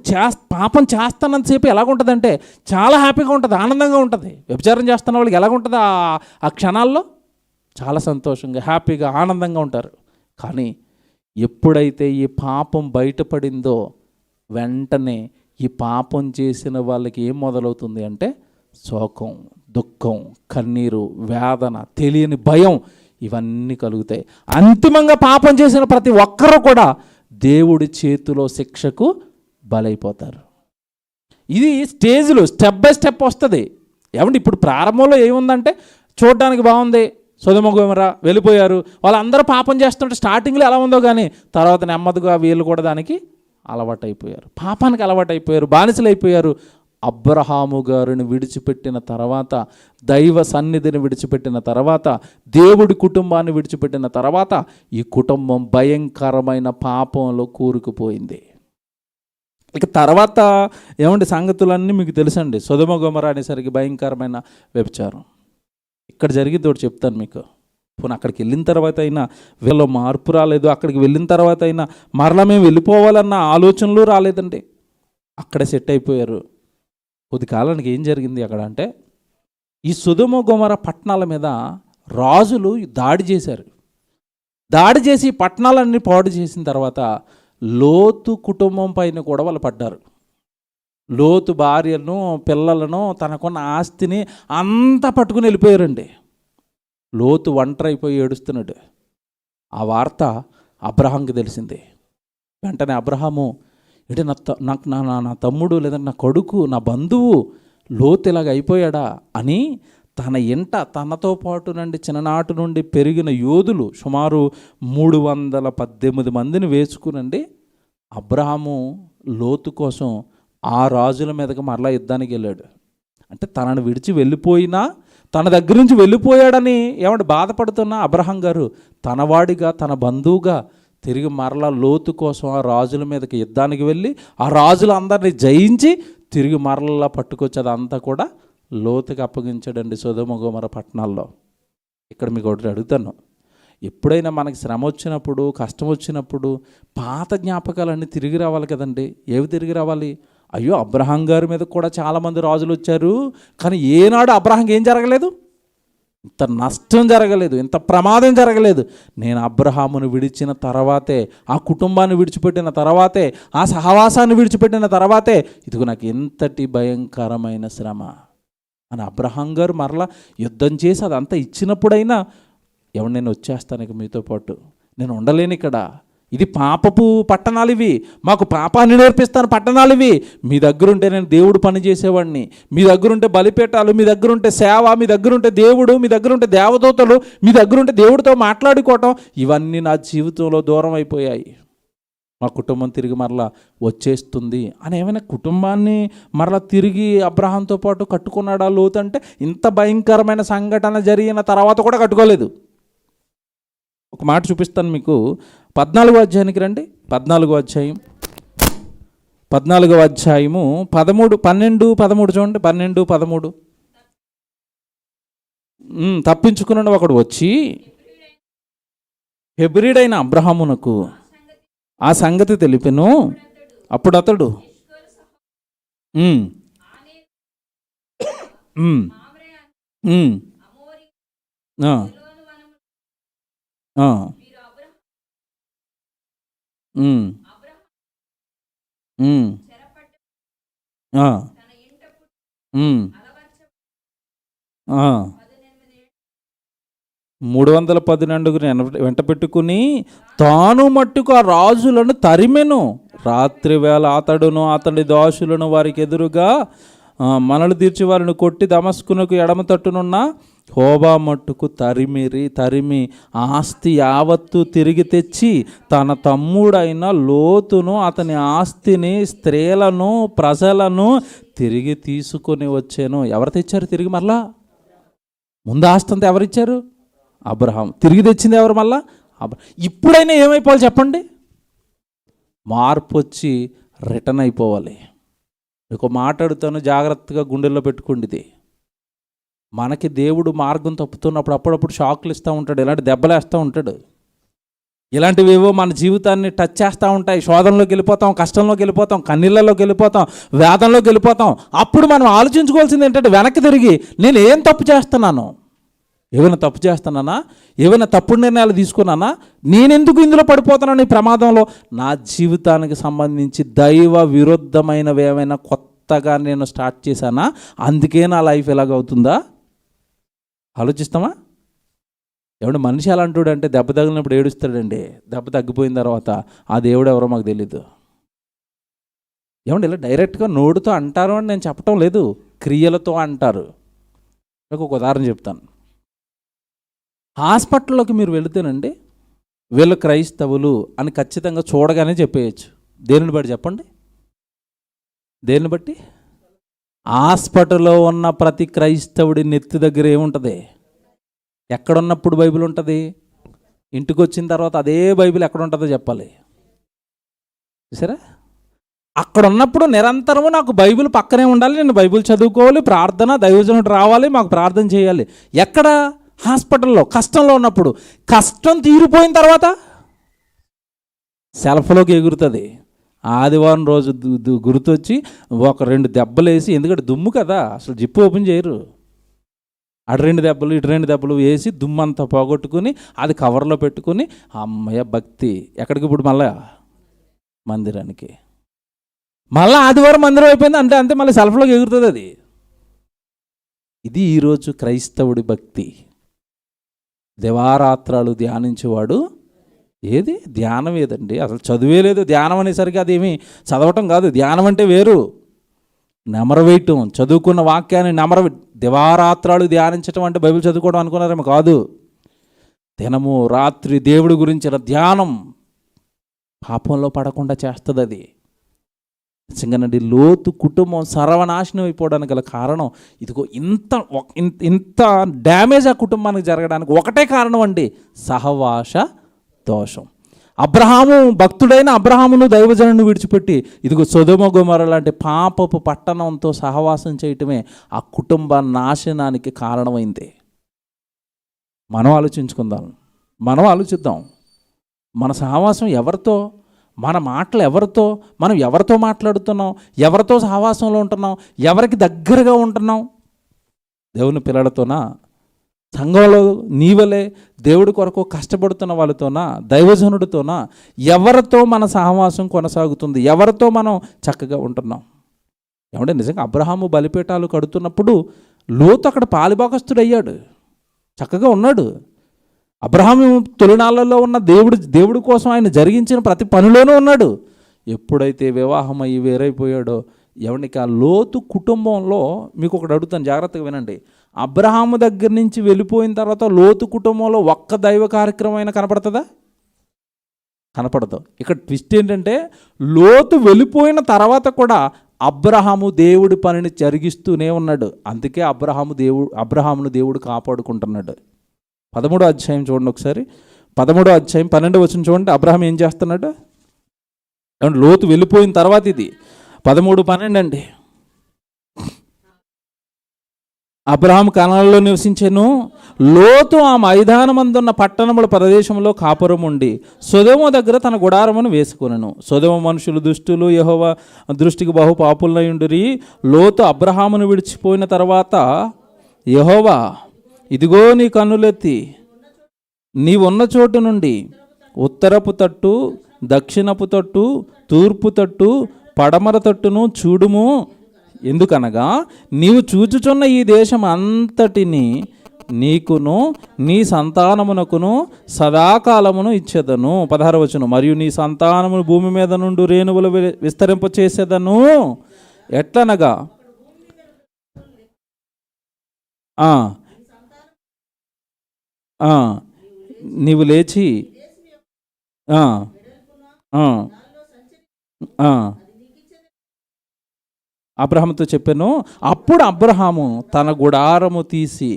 పాపం చేస్తానంతసేపు ఎలాగుంటుందంటే చాలా హ్యాపీగా ఉంటుంది, ఆనందంగా ఉంటుంది. వ్యభిచారం చేస్తున్న వాళ్ళకి ఎలాగుంటుంది ఆ క్షణాల్లో? చాలా సంతోషంగా, హ్యాపీగా, ఆనందంగా ఉంటారు. కానీ ఎప్పుడైతే ఈ పాపం బయటపడిందో, వెంటనే ఈ పాపం చేసిన వాళ్ళకి ఏం మొదలవుతుంది అంటే, శోకం, దుఃఖం, కన్నీరు, వేదన, తెలియని భయం, ఇవన్నీ కలుగుతాయి. అంతిమంగా పాపం చేసిన ప్రతి ఒక్కరూ కూడా దేవుడి చేతిలో శిక్షకు బలైపోతారు. ఇది స్టేజ్లు, స్టెప్ బై స్టెప్ వస్తుంది. ఏమంటే ఇప్పుడు ప్రారంభంలో ఏముందంటే, చూడడానికి బాగుంది, సొదొమ గొమొర్రా వెళ్ళిపోయారు, వాళ్ళందరూ పాపం చేస్తుంటే స్టార్టింగ్లో ఎలా ఉందో, కానీ తర్వాత నెమ్మదిగా వీళ్ళు కూడా దానికి అలవాటైపోయారు, పాపానికి అలవాటైపోయారు, బానిసలు అయిపోయారు. అబ్రహాము గారిని విడిచిపెట్టిన తర్వాత, దైవ సన్నిధిని విడిచిపెట్టిన తర్వాత, దేవుడి కుటుంబాన్ని విడిచిపెట్టిన తర్వాత, ఈ కుటుంబం భయంకరమైన పాపంలో కూరుకుపోయింది. ఇక తర్వాత ఏమంటే సంగతులన్నీ మీకు తెలుసండి. సొదొమ గొమొర్రా అనేసరికి భయంకరమైన వ్యభిచారం. ఇక్కడ జరిగింది ఒకటి చెప్తాను మీకు. పోనీ అక్కడికి వెళ్ళిన తర్వాత అయినా వీళ్ళు మార్పు రాలేదు, అక్కడికి వెళ్ళిన తర్వాత అయినా మరలా మేము వెళ్ళిపోవాలన్న ఆలోచనలు రాలేదండి. అక్కడే సెట్ అయిపోయారు. కొద్ది కాలానికి ఏం జరిగింది అక్కడ అంటే, ఈ సొదొమ గొమొర్రా పట్టణాల మీద రాజులు దాడి చేశారు. దాడి చేసి పట్టణాలన్నీ పాడు చేసిన తర్వాత లోతు కుటుంబం పైన కూడా వాళ్ళు పడ్డారు. లోతు భార్యను, పిల్లలను, తనకున్న ఆస్తిని అంతా పట్టుకుని వెళ్ళిపోయారండి. లోతు ఒంటరి అయిపోయి ఏడుస్తున్నాడు. ఆ వార్త అబ్రహాంకి తెలిసింది. వెంటనే అబ్రహాము, అంటే నా తమ్ముడు లేదంటే నా కొడుకు, నా బంధువు లోతు ఇలాగ అయిపోయాడా అని తన ఇంట తనతో పాటు నుండి చిన్ననాటి నుండి పెరిగిన యోధులు సుమారు 318 మందిని వేసుకునండి అబ్రహాము లోతు కోసం ఆ రాజుల మీదకి మరలా యుద్ధానికి వెళ్ళాడు. అంటే తనను విడిచి వెళ్ళిపోయినా, తన దగ్గర నుంచి వెళ్ళిపోయాడని ఏమంటే బాధపడుతున్న అబ్రహాం గారు తనవాడిగా, తన బంధువుగా తిరిగి మరలా లోతు కోసం ఆ రాజుల మీదకి యుద్ధానికి వెళ్ళి ఆ రాజులందరినీ జయించి తిరిగి మరలా పట్టుకొచ్చి అదంతా కూడా లోతుకి అప్పగించాడండి సొదొమ గొమొర్రా పట్టణాల్లో. ఇక్కడ మీకు ఒకటి అడుగుతాను, ఎప్పుడైనా మనకి శ్రమ వచ్చినప్పుడు, కష్టం వచ్చినప్పుడు పాత జ్ఞాపకాలన్నీ తిరిగి రావాలి కదండి. ఏవి తిరిగి రావాలి? అయ్యో, అబ్రహాం గారి మీద కూడా చాలామంది రాజులు వచ్చారు, కానీ ఏనాడు అబ్రహాంకి ఏం జరగలేదు, ఇంత నష్టం జరగలేదు, ఇంత ప్రమాదం జరగలేదు. నేను అబ్రహామును విడిచిన తర్వాతే, ఆ కుటుంబాన్ని విడిచిపెట్టిన తర్వాతే, ఆ సహవాసాన్ని విడిచిపెట్టిన తర్వాతే ఇదిగో నాకు ఎంతటి భయంకరమైన శ్రమ అని అబ్రహాం గారు మరలా యుద్ధం చేసి అదంతా ఇచ్చినప్పుడైనా, ఎవరు నేను వచ్చేస్తాను ఇక మీతో పాటు, నేను ఉండలేను ఇక్కడ, ఇది పాపపు పట్టణాలు ఇవి, మాకు పాపాన్ని నేర్పిస్తాను పట్టణాలు ఇవి, మీ దగ్గరుంటే నేను దేవుడు పని చేసేవాడిని, మీ దగ్గరుంటే బలిపీఠాలు, మీ దగ్గరుంటే సేవ, మీ దగ్గరుంటే దేవుడు, మీ దగ్గరుంటే దేవదూతలు, మీ దగ్గరుంటే దేవుడితో మాట్లాడుకోవటం, ఇవన్నీ నా జీవితంలో దూరం అయిపోయాయి. మా కుటుంబం తిరిగి మరలా వచ్చేస్తుంది అని ఏమైనా కుటుంబాన్ని మరలా తిరిగి అబ్రహాంతో పాటు కట్టుకున్నాడా లోతు అంటే? ఇంత భయంకరమైన సంఘటన జరిగిన తర్వాత కూడా కట్టుకోలేదు. ఒక మాట చూపిస్తాను మీకు. 14వ అధ్యాయానికి రండి. 14వ అధ్యాయం 13 12 13 చూడండి. 12 13 తప్పించుకున్న ఒకడు వచ్చి హెబ్రీడైన అబ్రహామునకు ఆ సంగతి తెలిపెను. అప్పుడు అతడు ఆ 312 వెంట పెట్టుకుని తాను మట్టుకు ఆ రాజులను తరిమెను. రాత్రి వేళ అతడును అతడి దాసులను వారికి ఎదురుగా మనలు తీర్చి వారిని కొట్టి దమస్కునకు ఎడమ తట్టునున్న హోబా మట్టుకు తరిమి ఆస్తి యావత్తు తిరిగి తెచ్చి తన తమ్ముడైన లోతును అతని ఆస్తిని స్త్రీలను ప్రజలను తిరిగి తీసుకొని వచ్చాను. ఎవరు తెచ్చారు తిరిగి? మరలా ముందు ఆస్తి అంతా ఎవరిచ్చారు? అబ్రహాం. తిరిగి తెచ్చింది ఎవరు? మళ్ళా ఇప్పుడైనా ఏమైపోవాలి చెప్పండి? మార్పు వచ్చి రిటర్న్ అయిపోవాలి. ఒక మాట్లాడుతాను, జాగ్రత్తగా గుండెల్లో పెట్టుకోండి. మనకి దేవుడు మార్గం తప్పుతున్నప్పుడు అప్పుడప్పుడు షాక్లు ఇస్తూ ఉంటాడు, ఇలాంటి దెబ్బలు వేస్తూ ఉంటాడు. ఇలాంటివేవో మన జీవితాన్ని టచ్ చేస్తూ ఉంటాయి. శోధనలోకి వెళ్ళిపోతాం, కష్టంలోకి వెళ్ళిపోతాం, కన్నీళ్ళలోకి వెళ్ళిపోతాం, వేదనలోకి వెళ్ళిపోతాం. అప్పుడు మనం ఆలోచించుకోవాల్సింది ఏంటంటే, వెనక్కి తిరిగి నేను ఏం తప్పు చేస్తున్నాను? ఏమైనా తప్పు చేస్తున్నానా? ఏమైనా తప్పుడు నిర్ణయాలు తీసుకున్నానా? నేనెందుకు ఇందులో పడిపోతున్నాను ఈ ప్రమాదంలో? నా జీవితానికి సంబంధించి దైవ విరుద్ధమైనవి ఏమైనా కొత్తగా నేను స్టార్ట్ చేశానా? అందుకే నా లైఫ్ ఎలాగవుతుందా? ఆలోచిస్తామా? ఎవడు మనిషి ఎలా అంటాడు అంటే, దెబ్బ తగిలినప్పుడు ఏడుస్తాడండి. దెబ్బ తగ్గిపోయిన తర్వాత ఆ దేవుడు ఎవరో మాకు తెలీదు. ఏమండి ఇలా డైరెక్ట్గా నోడుతో అంటారు అని నేను చెప్పటం లేదు, క్రియలతో అంటారు. నాకు ఒక ఉదాహరణ చెప్తాను. హాస్పిటల్లోకి మీరు వెళితేనండి, వీళ్ళు క్రైస్తవులు అని ఖచ్చితంగా చూడగానే చెప్పేయచ్చు. దేనిని బట్టి చెప్పండి? దేనిని బట్టి? హాస్పిటల్లో ఉన్న ప్రతి క్రైస్తవుడి నెత్తి దగ్గర ఏముంటుంది? ఎక్కడున్నప్పుడు బైబిల్ ఉంటుంది? ఇంటికి వచ్చిన తర్వాత అదే బైబిల్ ఎక్కడ ఉంటుందో చెప్పాలి. చూసారా? అక్కడ ఉన్నప్పుడు నిరంతరము నాకు బైబిల్ పక్కనే ఉండాలి, నేను బైబిల్ చదువుకోవాలి, ప్రార్థన, దైవజనుడు రావాలి, మాకు ప్రార్థన చేయాలి. ఎక్కడ? హాస్పిటల్లో కష్టంలో ఉన్నప్పుడు. కష్టం తీరిపోయిన తర్వాత సెల్ఫ్లోకి ఎగురుతుంది. ఆదివారం రోజు గుర్తొచ్చి ఒక 2 దెబ్బలు వేసి, ఎందుకంటే దుమ్ము కదా, అసలు జిప్పు ఓపెన్ చేయరు. అటు 2 దెబ్బలు ఇటు 2 దెబ్బలు వేసి దుమ్మంతా పోగొట్టుకుని అది కవర్లో పెట్టుకుని, అమ్మయ్య భక్తి. ఎక్కడికి ఇప్పుడు? మళ్ళా మందిరానికి. మళ్ళీ ఆదివారం మందిరం అయిపోయింది అంటే అంతే, మళ్ళీ సెల్ఫ్లోకి ఎగురుతుంది అది. ఇది ఈరోజు క్రైస్తవుడి భక్తి. దివారాత్రాలు ధ్యానించేవాడు ఏది? ధ్యానం ఏదండి? అసలు చదువే లేదు. ధ్యానం అనేసరికి అదేమి చదవటం కాదు. ధ్యానం అంటే వేరు, నెమరవేయటం, చదువుకున్న వాక్యాన్ని దివారాత్రాలు ధ్యానించటం అంటే బైబిల్ చదువుకోవడం అనుకున్నారేమో కాదు. దినము రాత్రి దేవుడి గురించిన ధ్యానం పాపంలో పడకుండా చేస్తుంది అది. నిజంగానండి, లోతు కుటుంబం సర్వనాశనం అయిపోవడానికి గల కారణం ఇదిగో. ఇంత డ్యామేజ్ ఆ కుటుంబానికి జరగడానికి ఒకటే కారణం అండి, సహవాస దోషం. అబ్రహాము, భక్తుడైన అబ్రహామును దైవజనుని విడిచిపెట్టి ఇదిగో సొదొమ గొమొర్రా లాంటి పాపపు పట్టణంతో సహవాసం చేయటమే ఆ కుటుంబ నాశనానికి కారణమైంది. మనం ఆలోచించుకుందాం, మనం ఆలోచిద్దాం. మన సహవాసం ఎవరితో, మన మాటలు ఎవరితో, మనం ఎవరితో మాట్లాడుతున్నాం, ఎవరితో సహవాసంలో ఉంటున్నాం, ఎవరికి దగ్గరగా ఉంటున్నాం? దేవుని పిల్లలతోనా? సంఘంలో నీవలే దేవుడి కొరకు కష్టపడుతున్న వాళ్ళతోనా? దైవజనుడితోనా? ఎవరితో మన సహవాసం కొనసాగుతుంది? ఎవరితో మనం చక్కగా ఉంటున్నాం? ఏమంటే నిజంగా అబ్రహాము బలిపీఠాలు కడుతున్నప్పుడు లోతు అక్కడ పాలిభాగస్తుడయ్యాడు, చక్కగా ఉన్నాడు. అబ్రహాము తొలినాళ్ళలో ఉన్న దేవుడి కోసం ఆయన జరిగించిన ప్రతి పనిలోనూ ఉన్నాడు. ఎప్పుడైతే వివాహం అయ్యి వేరైపోయాడో, ఎవరికి ఆ లోతు కుటుంబంలో, మీకు ఒకటి అడుగుతాను, జాగ్రత్తగా వినండి. అబ్రహాము దగ్గర నుంచి వెళ్ళిపోయిన తర్వాత లోతు కుటుంబంలో ఒక్క దైవ కార్యక్రమం అయినా కనపడుతుందా? కనపడదు. ఇక్కడ ట్విస్ట్ ఏంటంటే లోతు వెళ్ళిపోయిన తర్వాత కూడా అబ్రహాము దేవుడి పనిని జరిగిస్తూనే ఉన్నాడు. అందుకే అబ్రహామును దేవుడు కాపాడుకుంటున్నాడు. 13వ అధ్యాయం చూడండి ఒకసారి. 13వ అధ్యాయం 12వ వచనం చూడండి. అబ్రహాం ఏం చేస్తున్నాడు? లోతు వెళ్ళిపోయిన తర్వాత ఇది 13:12 అండి. అబ్రహాము కనానులో నివసించెను. లోతు ఆ మైదానమందున్న పట్టణముల ప్రదేశంలో కాపురం ఉండి సొదొమ దగ్గర తన గుడారమును వేసుకొనెను. సొదొమ మనుషులు దుష్టులు, యెహోవా దృష్టికి బహు పాపులయుండిరి. లోతు అబ్రహామును విడిచిపోయిన తర్వాత యెహోవా, ఇదిగో నీ కన్నులెత్తి నీవున్న చోటు నుండి ఉత్తరపు తట్టు, దక్షిణపు తట్టు, తూర్పు తట్టు, పడమర తట్టును చూడుము. ఎందుకనగా నీవు చూచుచున్న ఈ దేశం అంతటిని నీకును నీ సంతానమునకును సదాకాలమును ఇచ్చేదను. 16వ వచనం. మరియు నీ సంతానమును భూమి మీద నుండి రేణువులు విస్తరింపచేసేదను. ఎట్లనగా నీవు లేచి అబ్రహాముతో చెప్పాను. అప్పుడు అబ్రహాము తన గుడారము తీసి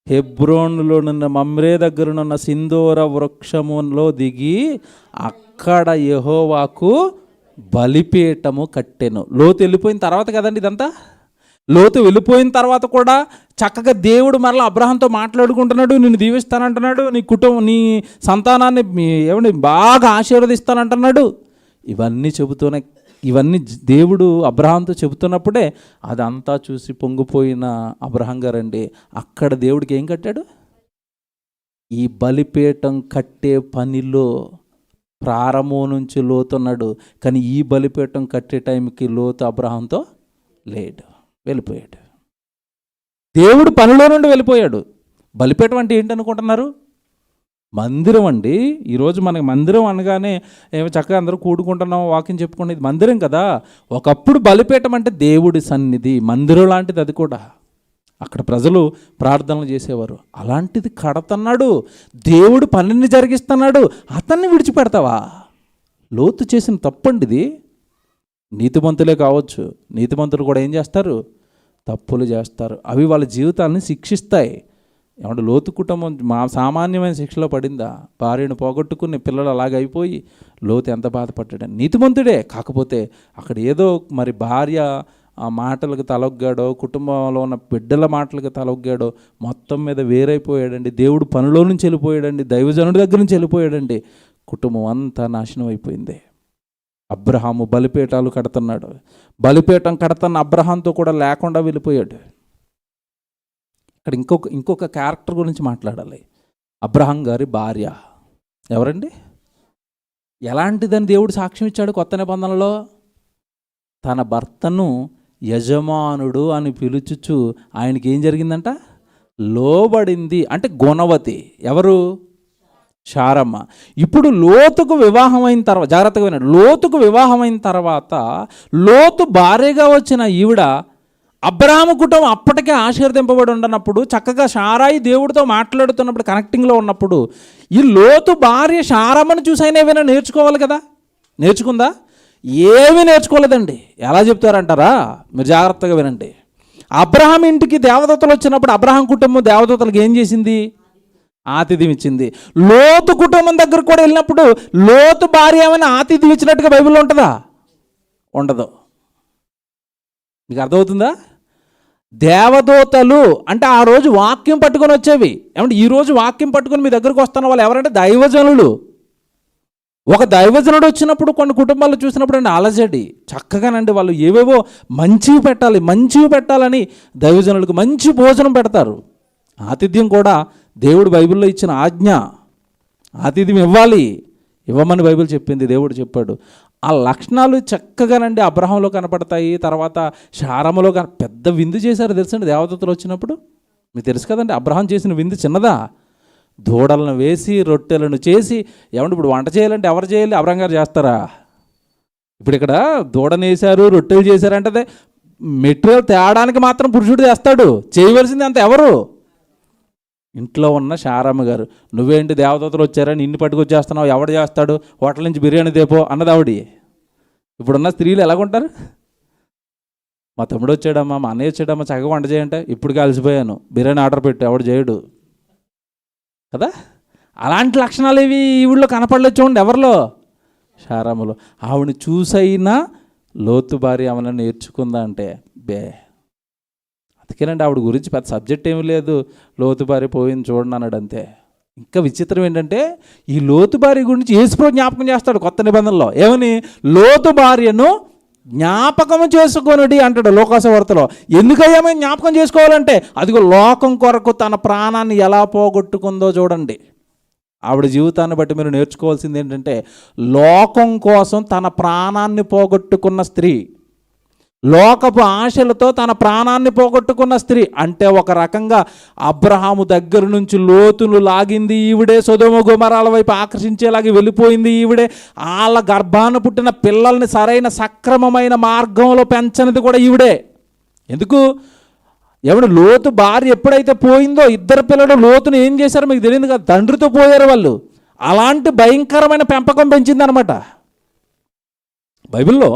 హెబ్రోనులోనున్న మమ్రే దగ్గరనున్న సింధూర వృక్షములో దిగి అక్కడ యెహోవాకు బలిపీఠము కట్టెను. లోతు వెళ్ళిపోయిన తర్వాత కదండి ఇదంతా. లోతు వెళ్ళిపోయిన తర్వాత కూడా చక్కగా దేవుడు మరలా అబ్రహాంతో మాట్లాడుకుంటున్నాడు. నిన్ను దీవిస్తానంటున్నాడు, నీ కుటుంబం, నీ సంతానాన్ని ఏమండి బాగా ఆశీర్వదిస్తానంటున్నాడు. ఇవన్నీ దేవుడు అబ్రహాంతో చెబుతున్నప్పుడే అదంతా చూసి పొంగిపోయిన అబ్రహాం గారండి అక్కడ దేవుడికి ఏం కట్టాడు? ఈ బలిపీఠం కట్టే పనిలో ప్రారంభం నుంచి లోతున్నాడు. కానీ ఈ బలిపీఠం కట్టే టైంకి లోతు అబ్రహాంతో లేడు, వెళ్ళిపోయాడు. దేవుడు పనిలో నుండి వెళ్ళిపోయాడు. బలిపీఠం అంటే ఏంటనుకుంటున్నారు? మందిరం అండి. ఈరోజు మనకి మందిరం అనగానే ఏమో చక్కగా అందరూ కూడుకుంటున్నాం, వాకింగ్ చెప్పుకునేది మందిరం కదా. ఒకప్పుడు బలిపీఠం అంటే దేవుడి సన్నిధి, మందిరం లాంటిది అది కూడా. అక్కడ ప్రజలు ప్రార్థనలు చేసేవారు. అలాంటిది కడతన్నాడు, దేవుడు పనిని జరిగిస్తున్నాడు, అతన్ని విడిచిపెడతావా? లోతు చేసిన తప్పండి ఇది. నీతిమంతులే కావచ్చు, నీతిమంతులు కూడా ఏం చేస్తారు? తప్పులు చేస్తారు. అవి వాళ్ళ జీవితాలని శిక్షిస్తాయి. ఏమంటే లోతు కుటుంబం సామాన్యమైన శిక్షలో పడిందా? భార్యను పోగొట్టుకుని పిల్లలు అలాగ అయిపోయి లోతు ఎంత బాధపడ్డాడని. నీతిమంతుడే, కాకపోతే అక్కడ ఏదో మరి భార్య ఆ మాటలకు తలొగ్గాడో, కుటుంబంలో ఉన్న బిడ్డల మాటలకు తలొగ్గాడో, మొత్తం మీద వేరైపోయాడండి. దేవుడు పనిలో నుంచి వెళ్ళిపోయాడండి, దైవజనుడి దగ్గర నుంచి వెళ్ళిపోయాడండి. కుటుంబం అంతా నాశనం అయిపోయింది. అబ్రహాము బలిపీఠాలు కడుతున్నాడు. బలిపీఠం కడుతున్న అబ్రహాంతో కూడా లేకుండా వెళ్ళిపోయాడు. ఇక్కడ ఇంకొక క్యారెక్టర్ గురించి మాట్లాడాలి. అబ్రహాం గారి భార్య ఎవరండి? ఎలాంటిదని దేవుడు సాక్ష్యం ఇచ్చాడు కొత్త నిబంధనలో? తన భర్తను యజమానుడు అని పిలుచుచు ఆయనకి ఏం జరిగిందంట? లోబడింది. అంటే గుణవతి. ఎవరు? శారమ్మ. ఇప్పుడు లోతుకు వివాహం అయిన తర్వాత, జాగ్రత్తగా వినండి, లోతుకు వివాహం అయిన తర్వాత లోతు భార్యగా వచ్చిన ఈవిడ అబ్రహాము కుటుంబం అప్పటికే ఆశీర్వదింపబడి ఉండనప్పుడు, చక్కగా శారాయి దేవుడితో మాట్లాడుతున్నప్పుడు, కనెక్టింగ్లో ఉన్నప్పుడు ఈ లోతు భార్య శారమ్మను చూసి అయినా ఏమైనా నేర్చుకోవాలి కదా. నేర్చుకుందా? ఏమీ నేర్చుకోలేదండి. ఎలా చెప్తారంటారా? మీరు జాగ్రత్తగా వినండి. అబ్రహాం ఇంటికి దేవదూతలు వచ్చినప్పుడు అబ్రహాం కుటుంబం దేవదూతలకు ఏం చేసింది? ఆతిథ్యం ఇచ్చింది. లోతు కుటుంబం దగ్గర కూడా వెళ్ళినప్పుడు లోతు భార్య ఏమైనా ఆతిథ్యం ఇచ్చినట్టుగా బైబిల్లో ఉంటుందా? ఉండదు. మీకు అర్థమవుతుందా? దేవదూతలు అంటే ఆ రోజు వాక్యం పట్టుకొని వచ్చేవి. ఏమంటే ఈరోజు వాక్యం పట్టుకొని మీ దగ్గరకు వస్తున్న వాళ్ళు ఎవరంటే దైవజనులు. ఒక దైవజనుడు వచ్చినప్పుడు కొన్ని కుటుంబాలు చూసినప్పుడు అండి అలజడి. చక్కగానండి వాళ్ళు ఏవేవో మంచివి పెట్టాలని దైవజనులకు మంచి భోజనం పెడతారు. ఆతిథ్యం కూడా దేవుడు బైబిల్లో ఇచ్చిన ఆజ్ఞ. ఆతిథ్యం ఇవ్వమని బైబిల్ చెప్పింది, దేవుడు చెప్పాడు. ఆ లక్షణాలు చక్కగానండి అబ్రహాంలో కనపడతాయి. తర్వాత శారమ్మలో పెద్ద విందు చేశారు తెలుసండి దేవదూతలు వచ్చినప్పుడు. మీకు తెలుసు కదండి అబ్రహాం చేసిన విందు చిన్నదా? దూడలను వేసి రొట్టెలను చేసి. ఏమంటే ఇప్పుడు వంట చేయాలంటే ఎవరు చేయాలి? అబ్రహాం గారు చేస్తారా? ఇప్పుడు ఇక్కడ దూడను వేశారు, రొట్టెలు చేశారంటే మెటీరియల్ తేడానికి మాత్రం పురుషుడు చేస్తాడు. చేయవలసింది అంత ఎవరు? ఇంట్లో ఉన్న శారమ్మ గారు, నువ్వేంటి దేవదూతలు వచ్చారని ఇన్ని పట్టుకొచ్చేస్తున్నావు, ఎవడు చేస్తాడు, హోటల్ నుంచి బిర్యానీ తేపో అన్నది ఆవిడ. ఇప్పుడున్న స్త్రీలు ఎలాగుంటారు? మా తమ్ముడు వచ్చాడమ్మా, మా అన్నయ్య వచ్చాడమ్మా, చక్కగా వంట చేయంటే ఇప్పుడు కలిసిపోయాను, బిర్యానీ ఆర్డర్ పెట్టు, ఎవడు చేయడు కదా. అలాంటి లక్షణాలు ఇవి ఈ ఊళ్ళో కనపడలేదు చూడండి. ఎవరిలో? శారమ్మలో. ఆవిడని చూసైనా లోతు భార్య ఏమైనా నేర్చుకుందా అంటే అందుకేనండి ఆవిడ గురించి పెద్ద సబ్జెక్ట్ ఏమీ లేదు, లోతు భార్య పోయింది చూడండి అన్నాడు అంతే. ఇంకా విచిత్రం ఏంటంటే ఈ లోతు భార్య గురించి యేసుప్రభువు జ్ఞాపకం చేస్తాడు కొత్త నిబంధనలో. ఏమని? లోతు భార్యను జ్ఞాపకం చేసుకొనుడి అంటాడు లోకాసువార్తలో. ఎందుకయ్యా మేము జ్ఞాపకం చేసుకోవాలంటే, అదిగో లోకం కొరకు తన ప్రాణాన్ని ఎలా పోగొట్టుకుందో చూడండి. ఆవిడ జీవితాన్ని బట్టి మీరు నేర్చుకోవాల్సింది ఏంటంటే, లోకం కోసం తన ప్రాణాన్ని పోగొట్టుకున్న స్త్రీ, లోకపు ఆశలతో తన ప్రాణాన్ని పోగొట్టుకున్న స్త్రీ అంటే ఒక రకంగా అబ్రహాము దగ్గర నుంచి లోతును లాగింది ఈవిడే, సొదొమ గొమొర్రాల వైపు ఆకర్షించేలాగా వెళ్ళిపోయింది ఈవిడే, వాళ్ళ గర్భాన పుట్టిన పిల్లల్ని సరైన సక్రమమైన మార్గంలో పెంచనిది కూడా ఈవిడే. ఎందుకు? ఎవడు లోతు భార్య ఎప్పుడైతే పోయిందో, ఇద్దరు పిల్లలు లోతును ఏం చేశారో మీకు తెలియదు కదా, తండ్రితో పోయారు వాళ్ళు. అలాంటి భయంకరమైన పెంపకం పెంచిందనమాట. బైబిల్లో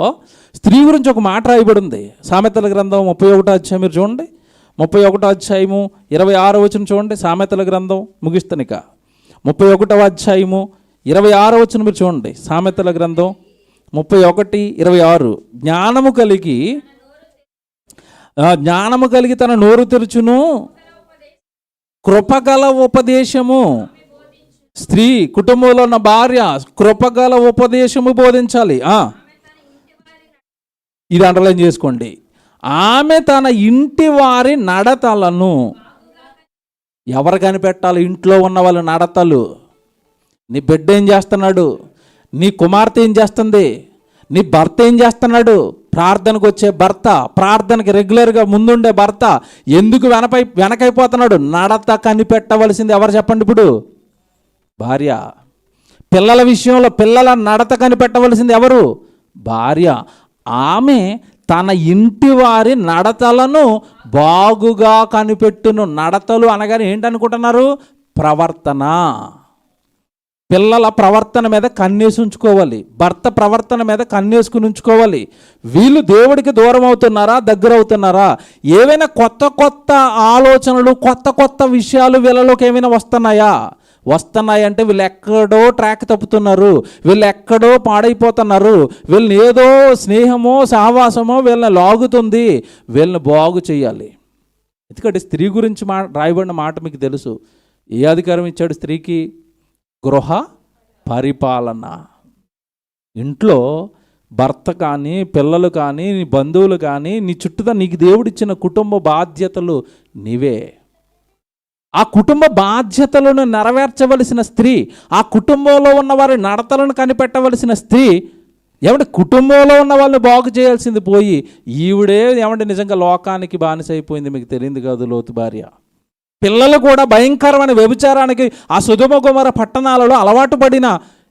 స్త్రీ గురించి ఒక మాట రాయబడి ఉంది. సామెతల గ్రంథం 31వ అధ్యాయం మీరు చూడండి, 31వ అధ్యాయము 26వ వచనం చూడండి. సామెతల గ్రంథం ముగిస్తనిక 31వ అధ్యాయము 26వ వచనం మీరు చూడండి. సామెతల గ్రంథం 31:26. జ్ఞానము కలిగి తన నోరు తెరుచును, కృపగల ఉపదేశము. స్త్రీ, కుటుంబంలో ఉన్న భార్య కృపగల ఉపదేశము బోధించాలి. ఇది అండర్లైన్ చేసుకోండి. ఆమె తన ఇంటి వారి నడతలను, ఎవరు కనిపెట్టాలి? ఇంట్లో ఉన్న వాళ్ళ నడతలు. నీ బిడ్డ ఏం చేస్తున్నాడు, నీ కుమార్తె ఏం చేస్తుంది, నీ భర్త ఏం చేస్తున్నాడు, ప్రార్థనకు వచ్చే భర్త, ప్రార్థనకి రెగ్యులర్గా ముందుండే భర్త ఎందుకు వెనకైపోతున్నాడు? నడత కనిపెట్టవలసింది ఎవరు చెప్పండి? ఇప్పుడు భార్య. పిల్లల విషయంలో పిల్లల నడత కనిపెట్టవలసింది ఎవరు? భార్య. ఆమె తన ఇంటి వారి నడతలను బాగుగా కనిపెట్టును. నడతలు అనగానే ఏంటనుకుంటున్నారు? ప్రవర్తన. పిల్లల ప్రవర్తన మీద కన్నేసి ఉంచుకోవాలి, భర్త ప్రవర్తన మీద కన్నేసుకుని ఉంచుకోవాలి. వీళ్ళు దేవుడికి దూరం అవుతున్నారా, దగ్గర అవుతున్నారా? ఏవైనా కొత్త కొత్త ఆలోచనలు, కొత్త కొత్త విషయాలు వీళ్ళలోకి ఏమైనా వస్తున్నాయంటే వీళ్ళు ఎక్కడో ట్రాక్ తప్పుతున్నారు, వీళ్ళు ఎక్కడో పాడైపోతున్నారు, వీళ్ళని ఏదో స్నేహమో సహవాసమో వీళ్ళని లాగుతుంది. వీళ్ళని బాగు చేయాలి. ఎందుకంటే స్త్రీ గురించి రాయబడిన మాట మీకు తెలుసు. ఏ అధికారం ఇచ్చాడు స్త్రీకి? గృహ పరిపాలన. ఇంట్లో భర్త కానీ, పిల్లలు కానీ, నీ బంధువులు కానీ, నీ చుట్టూ నీకు దేవుడిచ్చిన కుటుంబ బాధ్యతలు నీవే. ఆ కుటుంబ బాధ్యతలను నెరవేర్చవలసిన స్త్రీ, ఆ కుటుంబంలో ఉన్న వారి నడతలను కనిపెట్టవలసిన స్త్రీ, ఏమంటే కుటుంబంలో ఉన్న వాళ్ళని బాగు చేయాల్సింది పోయి ఈవిడే ఏమంటే నిజంగా లోకానికి బానిసైపోయింది. మీకు తెలియదు కాదు లోతు భార్య. పిల్లలు కూడా భయంకరమైన వ్యభిచారానికి ఆ సొదొమ గొమొర్రా పట్టణాలలో అలవాటు పడిన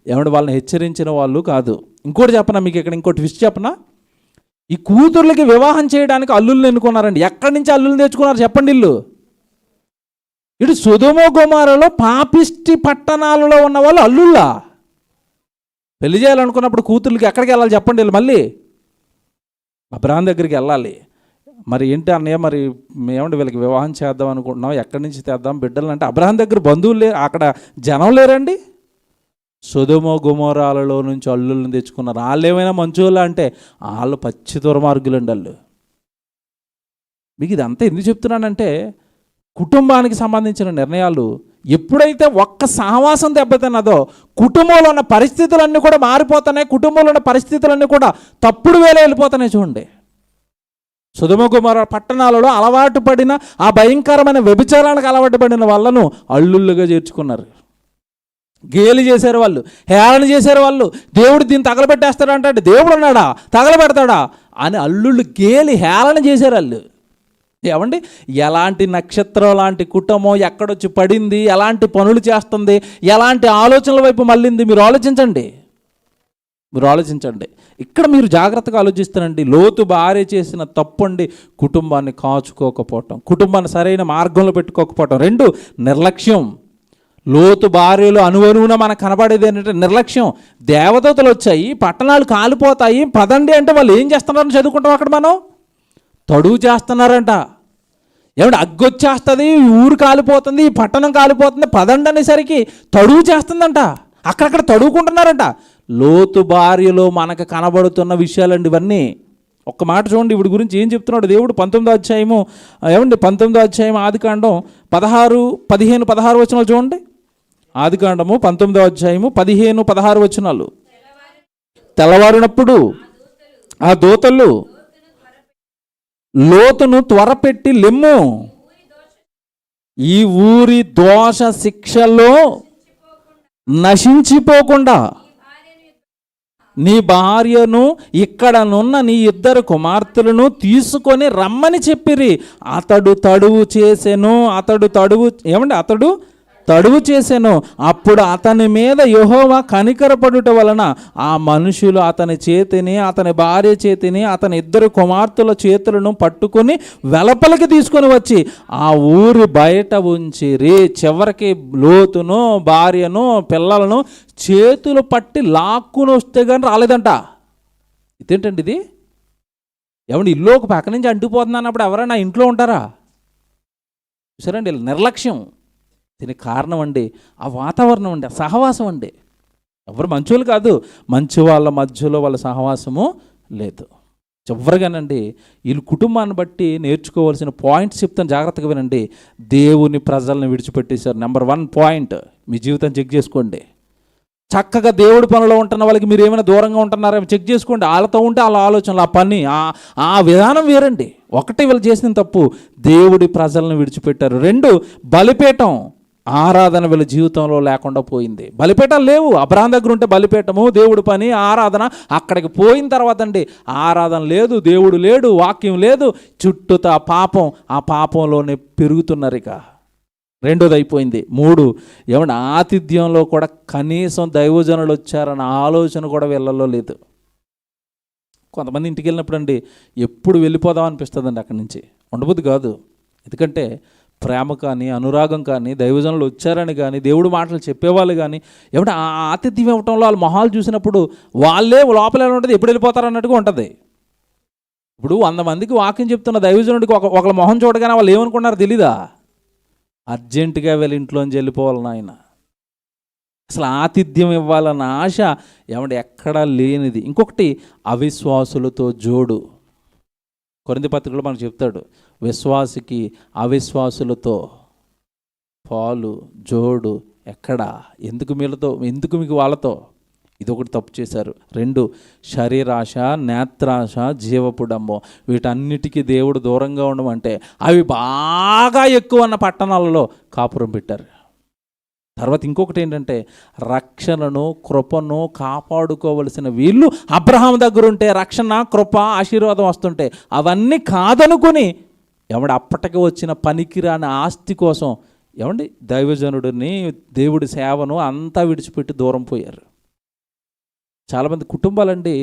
ఏమంటే వాళ్ళని హెచ్చరించిన వాళ్ళు కాదు. ఇంకోటి చెప్పనా మీకు, ఇక్కడ ఇంకోటి ట్విస్ట్ చెప్పనా? ఈ కూతుర్లకి వివాహం చేయడానికి అల్లుల్ని ఎన్నుకున్నారండి. ఎక్కడి నుంచి అల్లుల్ని తెచ్చుకున్నారు చెప్పండి? ఇటు సొదొమ గొమొర్రాలో పాపిష్టి పట్టణాలలో ఉన్న వాళ్ళు అల్లుళ్ళా? పెళ్లి చేయాలనుకున్నప్పుడు కూతుర్లకి ఎక్కడికి వెళ్ళాలి చెప్పండి? మళ్ళీ అబ్రహాం దగ్గరికి వెళ్ళాలి. మరి ఏంటి అన్నయ్య, మరి ఏమంటే వీళ్ళకి వివాహం చేద్దాం అనుకుంటున్నాం, ఎక్కడి నుంచి తెద్దాం బిడ్డలు అంటే, అబ్రహాం దగ్గర బంధువులు లేరు, అక్కడ జనం లేరండి. సొదొమ గొమొర్రాలలో నుంచి అల్లుళ్ళని తెచ్చుకున్నారు. వాళ్ళు ఏమైనా మంచోళ్ళ అంటే వాళ్ళు పచ్చి దుర్మార్గులండి వాళ్ళు. మీకు ఇదంతా ఎందుకు చెప్తున్నానంటే, కుటుంబానికి సంబంధించిన నిర్ణయాలు ఎప్పుడైతే ఒక్క సహవాసం దెబ్బతిన్నదో కుటుంబంలో ఉన్న పరిస్థితులన్నీ కూడా మారిపోతున్నాయి. కుటుంబంలో ఉన్న పరిస్థితులన్నీ కూడా తప్పుడు వేళ వెళ్ళిపోతున్నాయి. చూడండి, సొదొమ గొమొర్రా పట్టణాలలో అలవాటు పడిన ఆ భయంకరమైన వ్యభిచారానికి అలవాటు పడిన వాళ్ళను అల్లుళ్ళుగా చేర్చుకున్నారు. గేలి చేశారు వాళ్ళు, హేళన చేశారు వాళ్ళు. దేవుడు దీన్ని తగలబెట్టేస్తాడంటే, దేవుడు ఉన్నాడా, తగలబెడతాడా అని అల్లుళ్ళు గేలి హేళన చేశారు వాళ్ళు. ఏమండి, ఎలాంటి నక్షత్రం లాంటి కుటుంబం ఎక్కడొచ్చి పడింది, ఎలాంటి పనులు చేస్తుంది, ఎలాంటి ఆలోచనల వైపు మళ్ళింది మీరు ఆలోచించండి. మీరు ఆలోచించండి. ఇక్కడ మీరు జాగ్రత్తగా ఆలోచిస్తానండి. లోతు భార్య చేసిన తప్పండి కుటుంబాన్ని కాచుకోకపోవటం, కుటుంబాన్ని సరైన మార్గంలో పెట్టుకోకపోవటం. 2, నిర్లక్ష్యం. లోతు భార్యలో అనువనువున మనకు కనబడేది ఏంటంటే నిర్లక్ష్యం. దేవదూతలు వచ్చాయి, పట్టణాలు కాలిపోతాయి, పదండి అంటే వాళ్ళు ఏం చేస్తున్నారని చదువుకుంటాం అక్కడ మనం. తడువు చేస్తున్నారంట. ఏమంటే అగ్గొచ్చేస్తుంది, ఊరు కాలిపోతుంది, ఈ పట్టణం కాలిపోతుంది, పదండి అనేసరికి తడువు చేస్తుందంట. అక్కడక్కడ తడువుకుంటున్నారంట. లోతు భార్యలో మనకు కనబడుతున్న విషయాలండి ఇవన్నీ. ఒక్క మాట చూడండి, వీడి గురించి ఏం చెప్తున్నాడు దేవుడు. 19వ అధ్యాయము, ఏమండి 19వ అధ్యాయం ఆదికాండం 16, 15, 16 వచనాలు చూడండి. ఆదికాండము 19వ అధ్యాయము 15, 16 వచనాలు. తెల్లవారినప్పుడు ఆ దూతలు లోతును త్వరపెట్టి లెమ్ము, ఈ ఊరి దోష శిక్షలో నశించిపోకుండా నీ భార్యను ఇక్కడనున్న నీ 2 కుమార్తెలను తీసుకొని రమ్మని చెప్పిరి. అతడు తడువు చేసెను. అప్పుడు అతని మీద యెహోవా కనికరపడుట వలన ఆ మనుషులు అతని చేతిని, అతని భార్య చేతిని, అతని 2 కుమార్తెల చేతులను పట్టుకొని వెలపలికి తీసుకొని వచ్చి ఆ ఊరి బయట ఉంచిరి. చివరికి లోతును, భార్యను, పిల్లలను చేతులు పట్టి లాక్కుని వస్తే కానీ రాలేదంట. ఇదేంటండి ఇది? ఏమండి ఇల్లు ఒక పక్క నుంచి అంటుకుపోతుంది అన్నప్పుడు ఎవరైనా ఇంట్లో ఉంటారా? చూసారండి, నిర్లక్ష్యం. దీనికి కారణం అండి ఆ వాతావరణం అండి, ఆ సహవాసం అండి. ఎవరు మంచోళ్ళు కాదు, మంచి వాళ్ళ మధ్యలో వాళ్ళ సహవాసము లేదు. చివరిగానండి వీళ్ళు కుటుంబాన్ని బట్టి నేర్చుకోవాల్సిన పాయింట్స్ చెప్తాను, జాగ్రత్తగా వినండి. దేవుని ప్రజలను విడిచిపెట్టేశారు. నెంబర్ 1 పాయింట్, మీ జీవితం చెక్ చేసుకోండి. చక్కగా దేవుడి పనిలో ఉంటున్న వాళ్ళకి మీరు ఏమైనా దూరంగా ఉంటున్నారో చెక్ చేసుకోండి. వాళ్ళతో ఉంటే వాళ్ళ ఆలోచనలు, ఆ పని, ఆ విధానం వేరండి. ఒకటి వీళ్ళు చేసిన తప్పు, దేవుడి ప్రజలను విడిచిపెట్టారు. 2, బలిపీఠం ఆరాధన వీళ్ళ జీవితంలో లేకుండా పోయింది. బలిపీఠాలు లేవు. అబ్రహాం దగ్గర ఉంటే బలిపీఠము, దేవుడి పని, ఆరాధన. అక్కడికి పోయిన తర్వాత అండి ఆరాధన లేదు, దేవుడు లేడు, వాక్యం లేదు, చుట్టూతా పాపం. ఆ పాపంలోనే పెరుగుతున్నారు. ఇక 2వది అయిపోయింది. 3, ఏమన్నా ఆతిథ్యంలో కూడా కనీసం దైవజనులు వచ్చారన్న ఆలోచన కూడా వీళ్ళలో లేదు. కొంతమంది ఇంటికి వెళ్ళినప్పుడు అండి ఎప్పుడు వెళ్ళిపోదాం అనిపిస్తుందండి, అక్కడి నుంచి ఉండబుద్ధి కాదు. ఎందుకంటే ప్రేమ కానీ, అనురాగం కానీ, దైవజనులు వచ్చారని కానీ, దేవుడు మాటలు చెప్పేవాళ్ళు కానీ, ఏమంటే ఆ ఆతిథ్యం ఇవ్వటంలో వాళ్ళ మొహాలు చూసినప్పుడు వాళ్ళే లోపల ఎలా ఉంటుంది, ఎప్పుడు వెళ్ళిపోతారు అన్నట్టుగా ఉంటుంది. ఇప్పుడు 100 మందికి వాక్యం చెప్తున్న దైవజనుడికి ఒకళ్ళ మొహం చూడగానే వాళ్ళు ఏమనుకున్నారో తెలీదా? అర్జెంటుగా వీళ్ళ ఇంట్లోంచి వెళ్ళిపోవాలని ఆయన. అసలు ఆతిథ్యం ఇవ్వాలన్న ఆశ ఏమంటే ఎక్కడా లేనిది. ఇంకొకటి, అవిశ్వాసులతో జోడు. కొరింథీ పత్రికలో మనకు చెప్తాడు, విశ్వాసికి అవిశ్వాసులతో పాలు జోడు ఎక్కడా? ఎందుకు మీకు వాళ్ళతో? ఇదొకటి తప్పు చేశారు. 2, శరీరాశ, నేత్రాశ, జీవపు డంబం. వీటన్నిటికీ దేవుడు దూరంగా ఉండమంటే అవి బాగా ఎక్కువ ఉన్న పట్టణాలలో కాపురం పెట్టారు. తర్వాత ఇంకొకటి ఏంటంటే, రక్షణను, కృపను కాపాడుకోవలసిన వీళ్ళు అబ్రహాం దగ్గర ఉంటే రక్షణ, కృప, ఆశీర్వాదం వస్తుంటే అవన్నీ కాదనుకొని అప్పటికి వచ్చిన పనికిరాని ఆస్తి కోసం దైవజనుడిని, దేవుడి సేవను అంతా విడిచిపెట్టి దూరం పోయారు. చాలామంది కుటుంబాలండి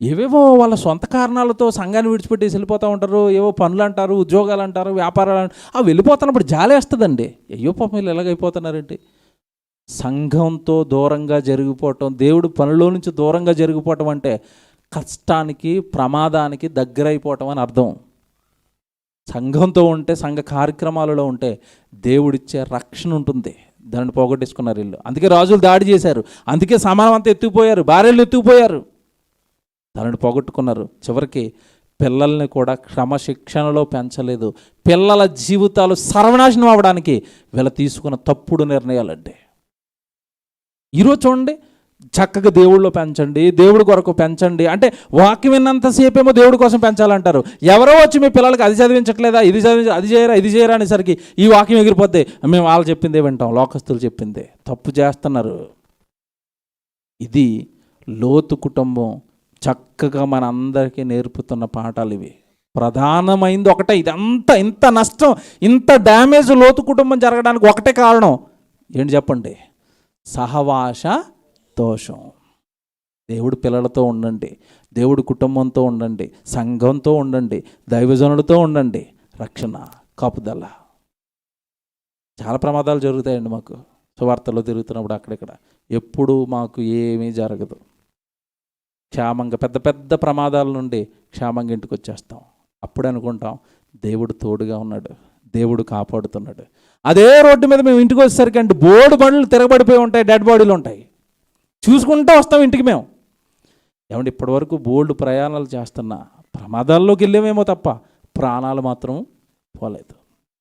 ఏవేవో వాళ్ళ సొంత కారణాలతో సంఘాన్ని విడిచిపెట్టేసి వెళ్ళిపోతూ ఉంటారు. ఏవో పనులు అంటారు, ఉద్యోగాలు అంటారు, వ్యాపారాలు అంటారు. అవి వెళ్ళిపోతున్నప్పుడు జాలేస్తుందండి. అయ్యో పాపం వీళ్ళు ఎలాగైపోతున్నారంటే. సంఘంతో దూరంగా జరిగిపోవటం, దేవుడి పనిలో నుంచి దూరంగా జరిగిపోవటం అంటే కష్టానికి, ప్రమాదానికి దగ్గరైపోవటం అని అర్థం. సంఘంతో ఉంటే, సంఘ కార్యక్రమాలలో ఉంటే దేవుడిచ్చే రక్షణ ఉంటుంది. దాన్ని పోగొట్టేసుకున్నారు వీళ్ళు. అందుకే రాజులు దాడి చేశారు, అందుకే సమానం అంతా ఎత్తుకుపోయారు, భార్యలు ఎత్తుకుపోయారు, దానిని పోగొట్టుకున్నారు. చివరికి పిల్లల్ని కూడా క్రమశిక్షణలో పెంచలేదు. పిల్లల జీవితాలు సర్వనాశనం అవ్వడానికి వీళ్ళు తీసుకున్న తప్పుడు నిర్ణయాలండి. ఈరోజు చూడండి, చక్కగా దేవుళ్ళో పెంచండి, దేవుడి కొరకు పెంచండి అంటే వాక్యం విన్నంతసేపేమో దేవుడి కోసం పెంచాలంటారు. ఎవరో వచ్చి మీ పిల్లలకి అది చదివించట్లేదా, అది చేయరా అనేసరికి ఈ వాక్యం ఎగిరిపోద్ది, మేము వాళ్ళు చెప్పిందే వింటాం, లోకస్తులు చెప్పిందే. తప్పు చేస్తున్నారు. ఇది లోతు కుటుంబం చక్కగా మన అందరికీ నేర్పుతున్న పాఠాలు ఇవి. ప్రధానమైంది ఒకటే, ఇదంతా ఇంత నష్టం, ఇంత డ్యామేజ్ లోతు కుటుంబం జరగడానికి ఒకటే కారణం ఏంటి చెప్పండి? సహవాస దోషం. దేవుడి పిల్లలతో ఉండండి, దేవుడి కుటుంబంతో ఉండండి, సంఘంతో ఉండండి, దైవజనులతో ఉండండి. రక్షణ, కాపుదల. చాలా ప్రమాదాలు జరుగుతాయండి మాకు. సువార్తల్లో తిరుగుతున్నప్పుడు అక్కడిక్కడ ఎప్పుడు మాకు ఏమీ జరగదు. క్షేమంగా పెద్ద పెద్ద ప్రమాదాల నుండి క్షేమంగా ఇంటికి వచ్చేస్తాం. అప్పుడు అనుకుంటాం దేవుడు తోడుగా ఉన్నాడు, దేవుడు కాపాడుతున్నాడు. అదే రోడ్డు మీద మేము ఇంటికి వచ్చేసరికి అంటే బోర్డు బండ్లు తిరగబడిపోయి ఉంటాయి, డెడ్ బాడీలు ఉంటాయి. చూసుకుంటూ వస్తాం ఇంటికి మేము. ఏమంటే ఇప్పటి వరకు బోల్డ్ ప్రయాణాలు చేస్తున్నా ప్రమాదాల్లోకి వెళ్ళేమేమో తప్ప ప్రాణాలు మాత్రం పోలేదు.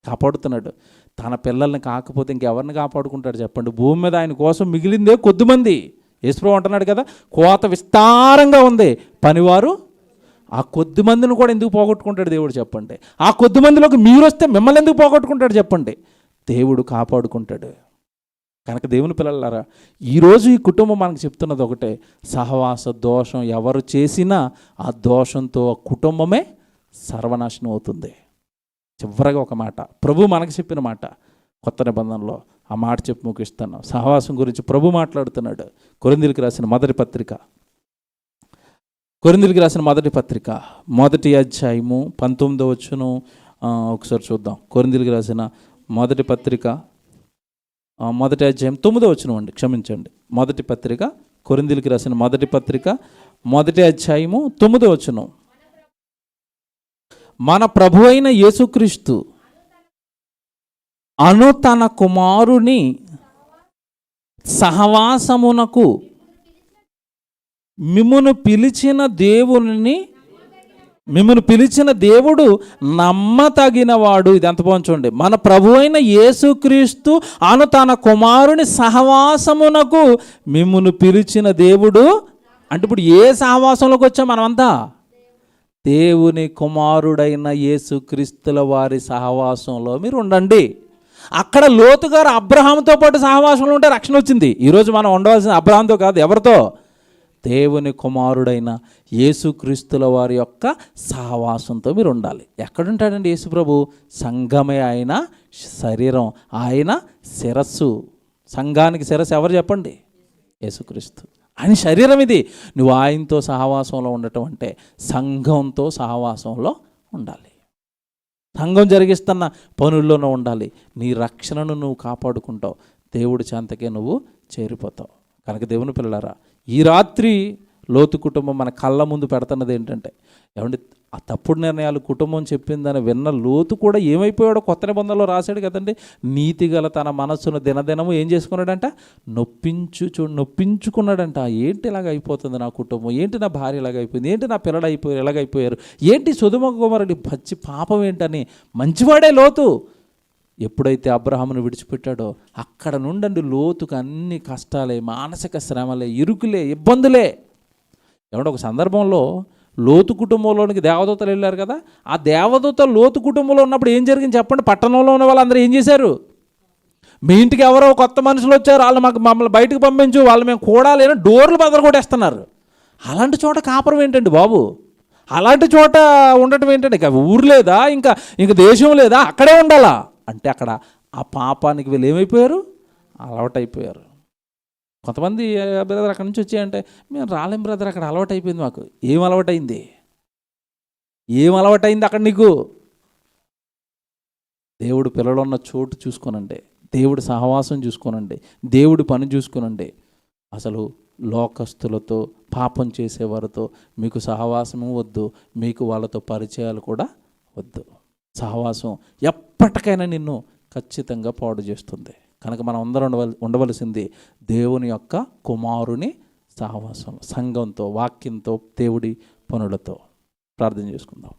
కాపాడుతున్నాడు. తన పిల్లల్ని కాకపోతే ఇంకెవరిని కాపాడుకుంటాడు చెప్పండి? భూమి మీద ఆయన కోసం మిగిలిందే కొద్దిమంది. యేసుప్రభువు అంటున్నాడు కదా, కోత విస్తారంగా ఉంది, పనివారు ఆ కొద్ది మందిని కూడా ఎందుకు పోగొట్టుకుంటాడు దేవుడు చెప్పండి? ఆ కొద్ది మందిలోకి మీరు వస్తే మిమ్మల్ని ఎందుకు పోగొట్టుకుంటాడు చెప్పండి? దేవుడు కాపాడుకుంటాడు. కనుక దేవుని పిల్లలారా, ఈరోజు ఈ కుటుంబం మనకు చెప్తున్నది ఒకటే, సహవాస దోషం ఎవరు చేసినా ఆ దోషంతో ఆ కుటుంబమే సర్వనాశనం అవుతుంది. చివరగా ఒక మాట, ప్రభు మనకు చెప్పిన మాట కొత్త నిబంధనలో, ఆ మాట చెప్పి ముగిస్తాను. సహవాసం గురించి ప్రభు మాట్లాడుతున్నాడు. కొరింథీయులకు రాసిన మొదటి పత్రిక, కొరింథీయులకు రాసిన మొదటి పత్రిక 1వ అధ్యాయము 19వ వచనం ఒకసారి చూద్దాం. కొరింథీయులకు రాసిన మొదటి పత్రిక 1వ అధ్యాయం 9వ వచనం అండి, క్షమించండి. మొదటి పత్రిక, కొరింథీయులకు రాసిన మొదటి పత్రిక 1వ అధ్యాయము 9వ వచనం. మన ప్రభు అయిన యేసుక్రీస్తు అను తన కుమారుని సహవాసమునకు మిమ్మును పిలిచిన దేవుడు నమ్మతగినవాడు. ఇది ఎంత బాగుంది. మన ప్రభు అయిన యేసుక్రీస్తు అను తన కుమారుని సహవాసమునకు మిమ్మును పిలిచిన దేవుడు అంటే ఇప్పుడు ఏ సహవాసంలోకి వచ్చాం మనమంతా? దేవుని కుమారుడైన యేసుక్రీస్తుల వారి సహవాసంలో మీరు ఉండండి. అక్కడ లోతు గారు అబ్రహాంతో పాటు సహవాసంలో ఉంటే రక్షణ వచ్చింది. ఈరోజు మనం ఉండవలసిన అబ్రహాంతో కాదు, ఎవరితో? దేవుని కుమారుడైన యేసుక్రీస్తుల వారి యొక్క సహవాసంతో మీరు ఉండాలి. ఎక్కడుంటాడండి యేసు ప్రభు? సంఘమే ఆయన శరీరం, ఆయన శిరస్సు. సంఘానికి శిరస్సు ఎవరు చెప్పండి? యేసుక్రీస్తు. ఆయన శరీరం ఇది. నువ్వు ఆయనతో సహవాసంలో ఉండటం అంటే సంఘంతో సహవాసంలో ఉండాలి. సంఘం జరిగిస్తున్న పనుల్లోనూ ఉండాలి. నీ రక్షణను నువ్వు కాపాడుకుంటావు, దేవుడి చెంతకే నువ్వు చేరిపోతావు. కనుక దేవుని పిల్లలారా, ఈ రాత్రి లోతు కుటుంబం మన కళ్ళ ముందు పెడుతున్నది ఏంటంటే, ఏమంటే ఆ తప్పుడు నిర్ణయాలు కుటుంబం చెప్పిందని విన్న లోతు కూడా ఏమైపోయాడో కొత్త నిబంధనలో రాశాడు కదండి. నీతిగల తన మనస్సును దినదినము ఏం చేసుకున్నాడంట? నొప్పించుకున్నాడంట. ఏంటి ఇలాగ అయిపోతుంది నా కుటుంబం, ఏంటి నా భార్య ఇలాగైపోయింది, ఏంటి నా పిల్లలు అయిపోయారు ఎలాగైపోయారు, ఏంటి సొదొమ గొమొర్రా పచ్చి పాపం ఏంటని మంచివాడే లోతు. ఎప్పుడైతే అబ్రహామును విడిచిపెట్టాడో అక్కడ నుండి లోతుకు అన్ని కష్టాలే, మానసిక శ్రమలే, ఇరుకులే, ఇబ్బందులే. ఏమంటే ఒక సందర్భంలో లోతు కుటుంబంలోనికి దేవదూతలు వెళ్ళారు కదా, ఆ దేవదూత లోతు కుటుంబంలో ఉన్నప్పుడు ఏం జరిగింది చెప్పండి? పట్టణంలో ఉన్న వాళ్ళందరూ ఏం చేశారు? మీ ఇంటికి ఎవరో కొత్త మనుషులు వచ్చారు, వాళ్ళు మమ్మల్ని బయటకు పంపించు, వాళ్ళు మేము కూడాలేని డోర్లు బదలు కొట్టేస్తున్నారు. అలాంటి చోట కాపురం ఏంటండి బాబు? అలాంటి చోట ఉండటం ఏంటండి? ఇక ఊరు లేదా, ఇంకా దేశం లేదా, అక్కడే ఉండాలా అంటే అక్కడ ఆ పాపానికి వీళ్ళు ఏమైపోయారు? అలవాటైపోయారు. కొంతమంది బ్రదర్ అక్కడి నుంచి వచ్చాయంటే, మేము రాలేం బ్రదర్, అక్కడ అలవాటు అయిపోయింది మాకు. ఏం అలవాటైంది? అక్కడ నీకు? దేవుడు పిల్లలున్న చోటు చూసుకోనండి, దేవుడి సహవాసం చూసుకోనండి, దేవుడి పని చూసుకోనండి. అసలు లోకస్తులతో, పాపం చేసేవారితో మీకు సహవాసము వద్దు, మీకు వాళ్ళతో పరిచయాలు కూడా వద్దు. సహవాసం ఎప్పటికైనా నిన్ను ఖచ్చితంగా పాడు చేస్తుంది. కనుక మనం అందరం ఉండవలసింది దేవుని యొక్క కుమారుని సహవాసం, సంఘంతో, వాక్యంతో, దేవుడి పనులతో. ప్రార్థన చేసుకుందాం.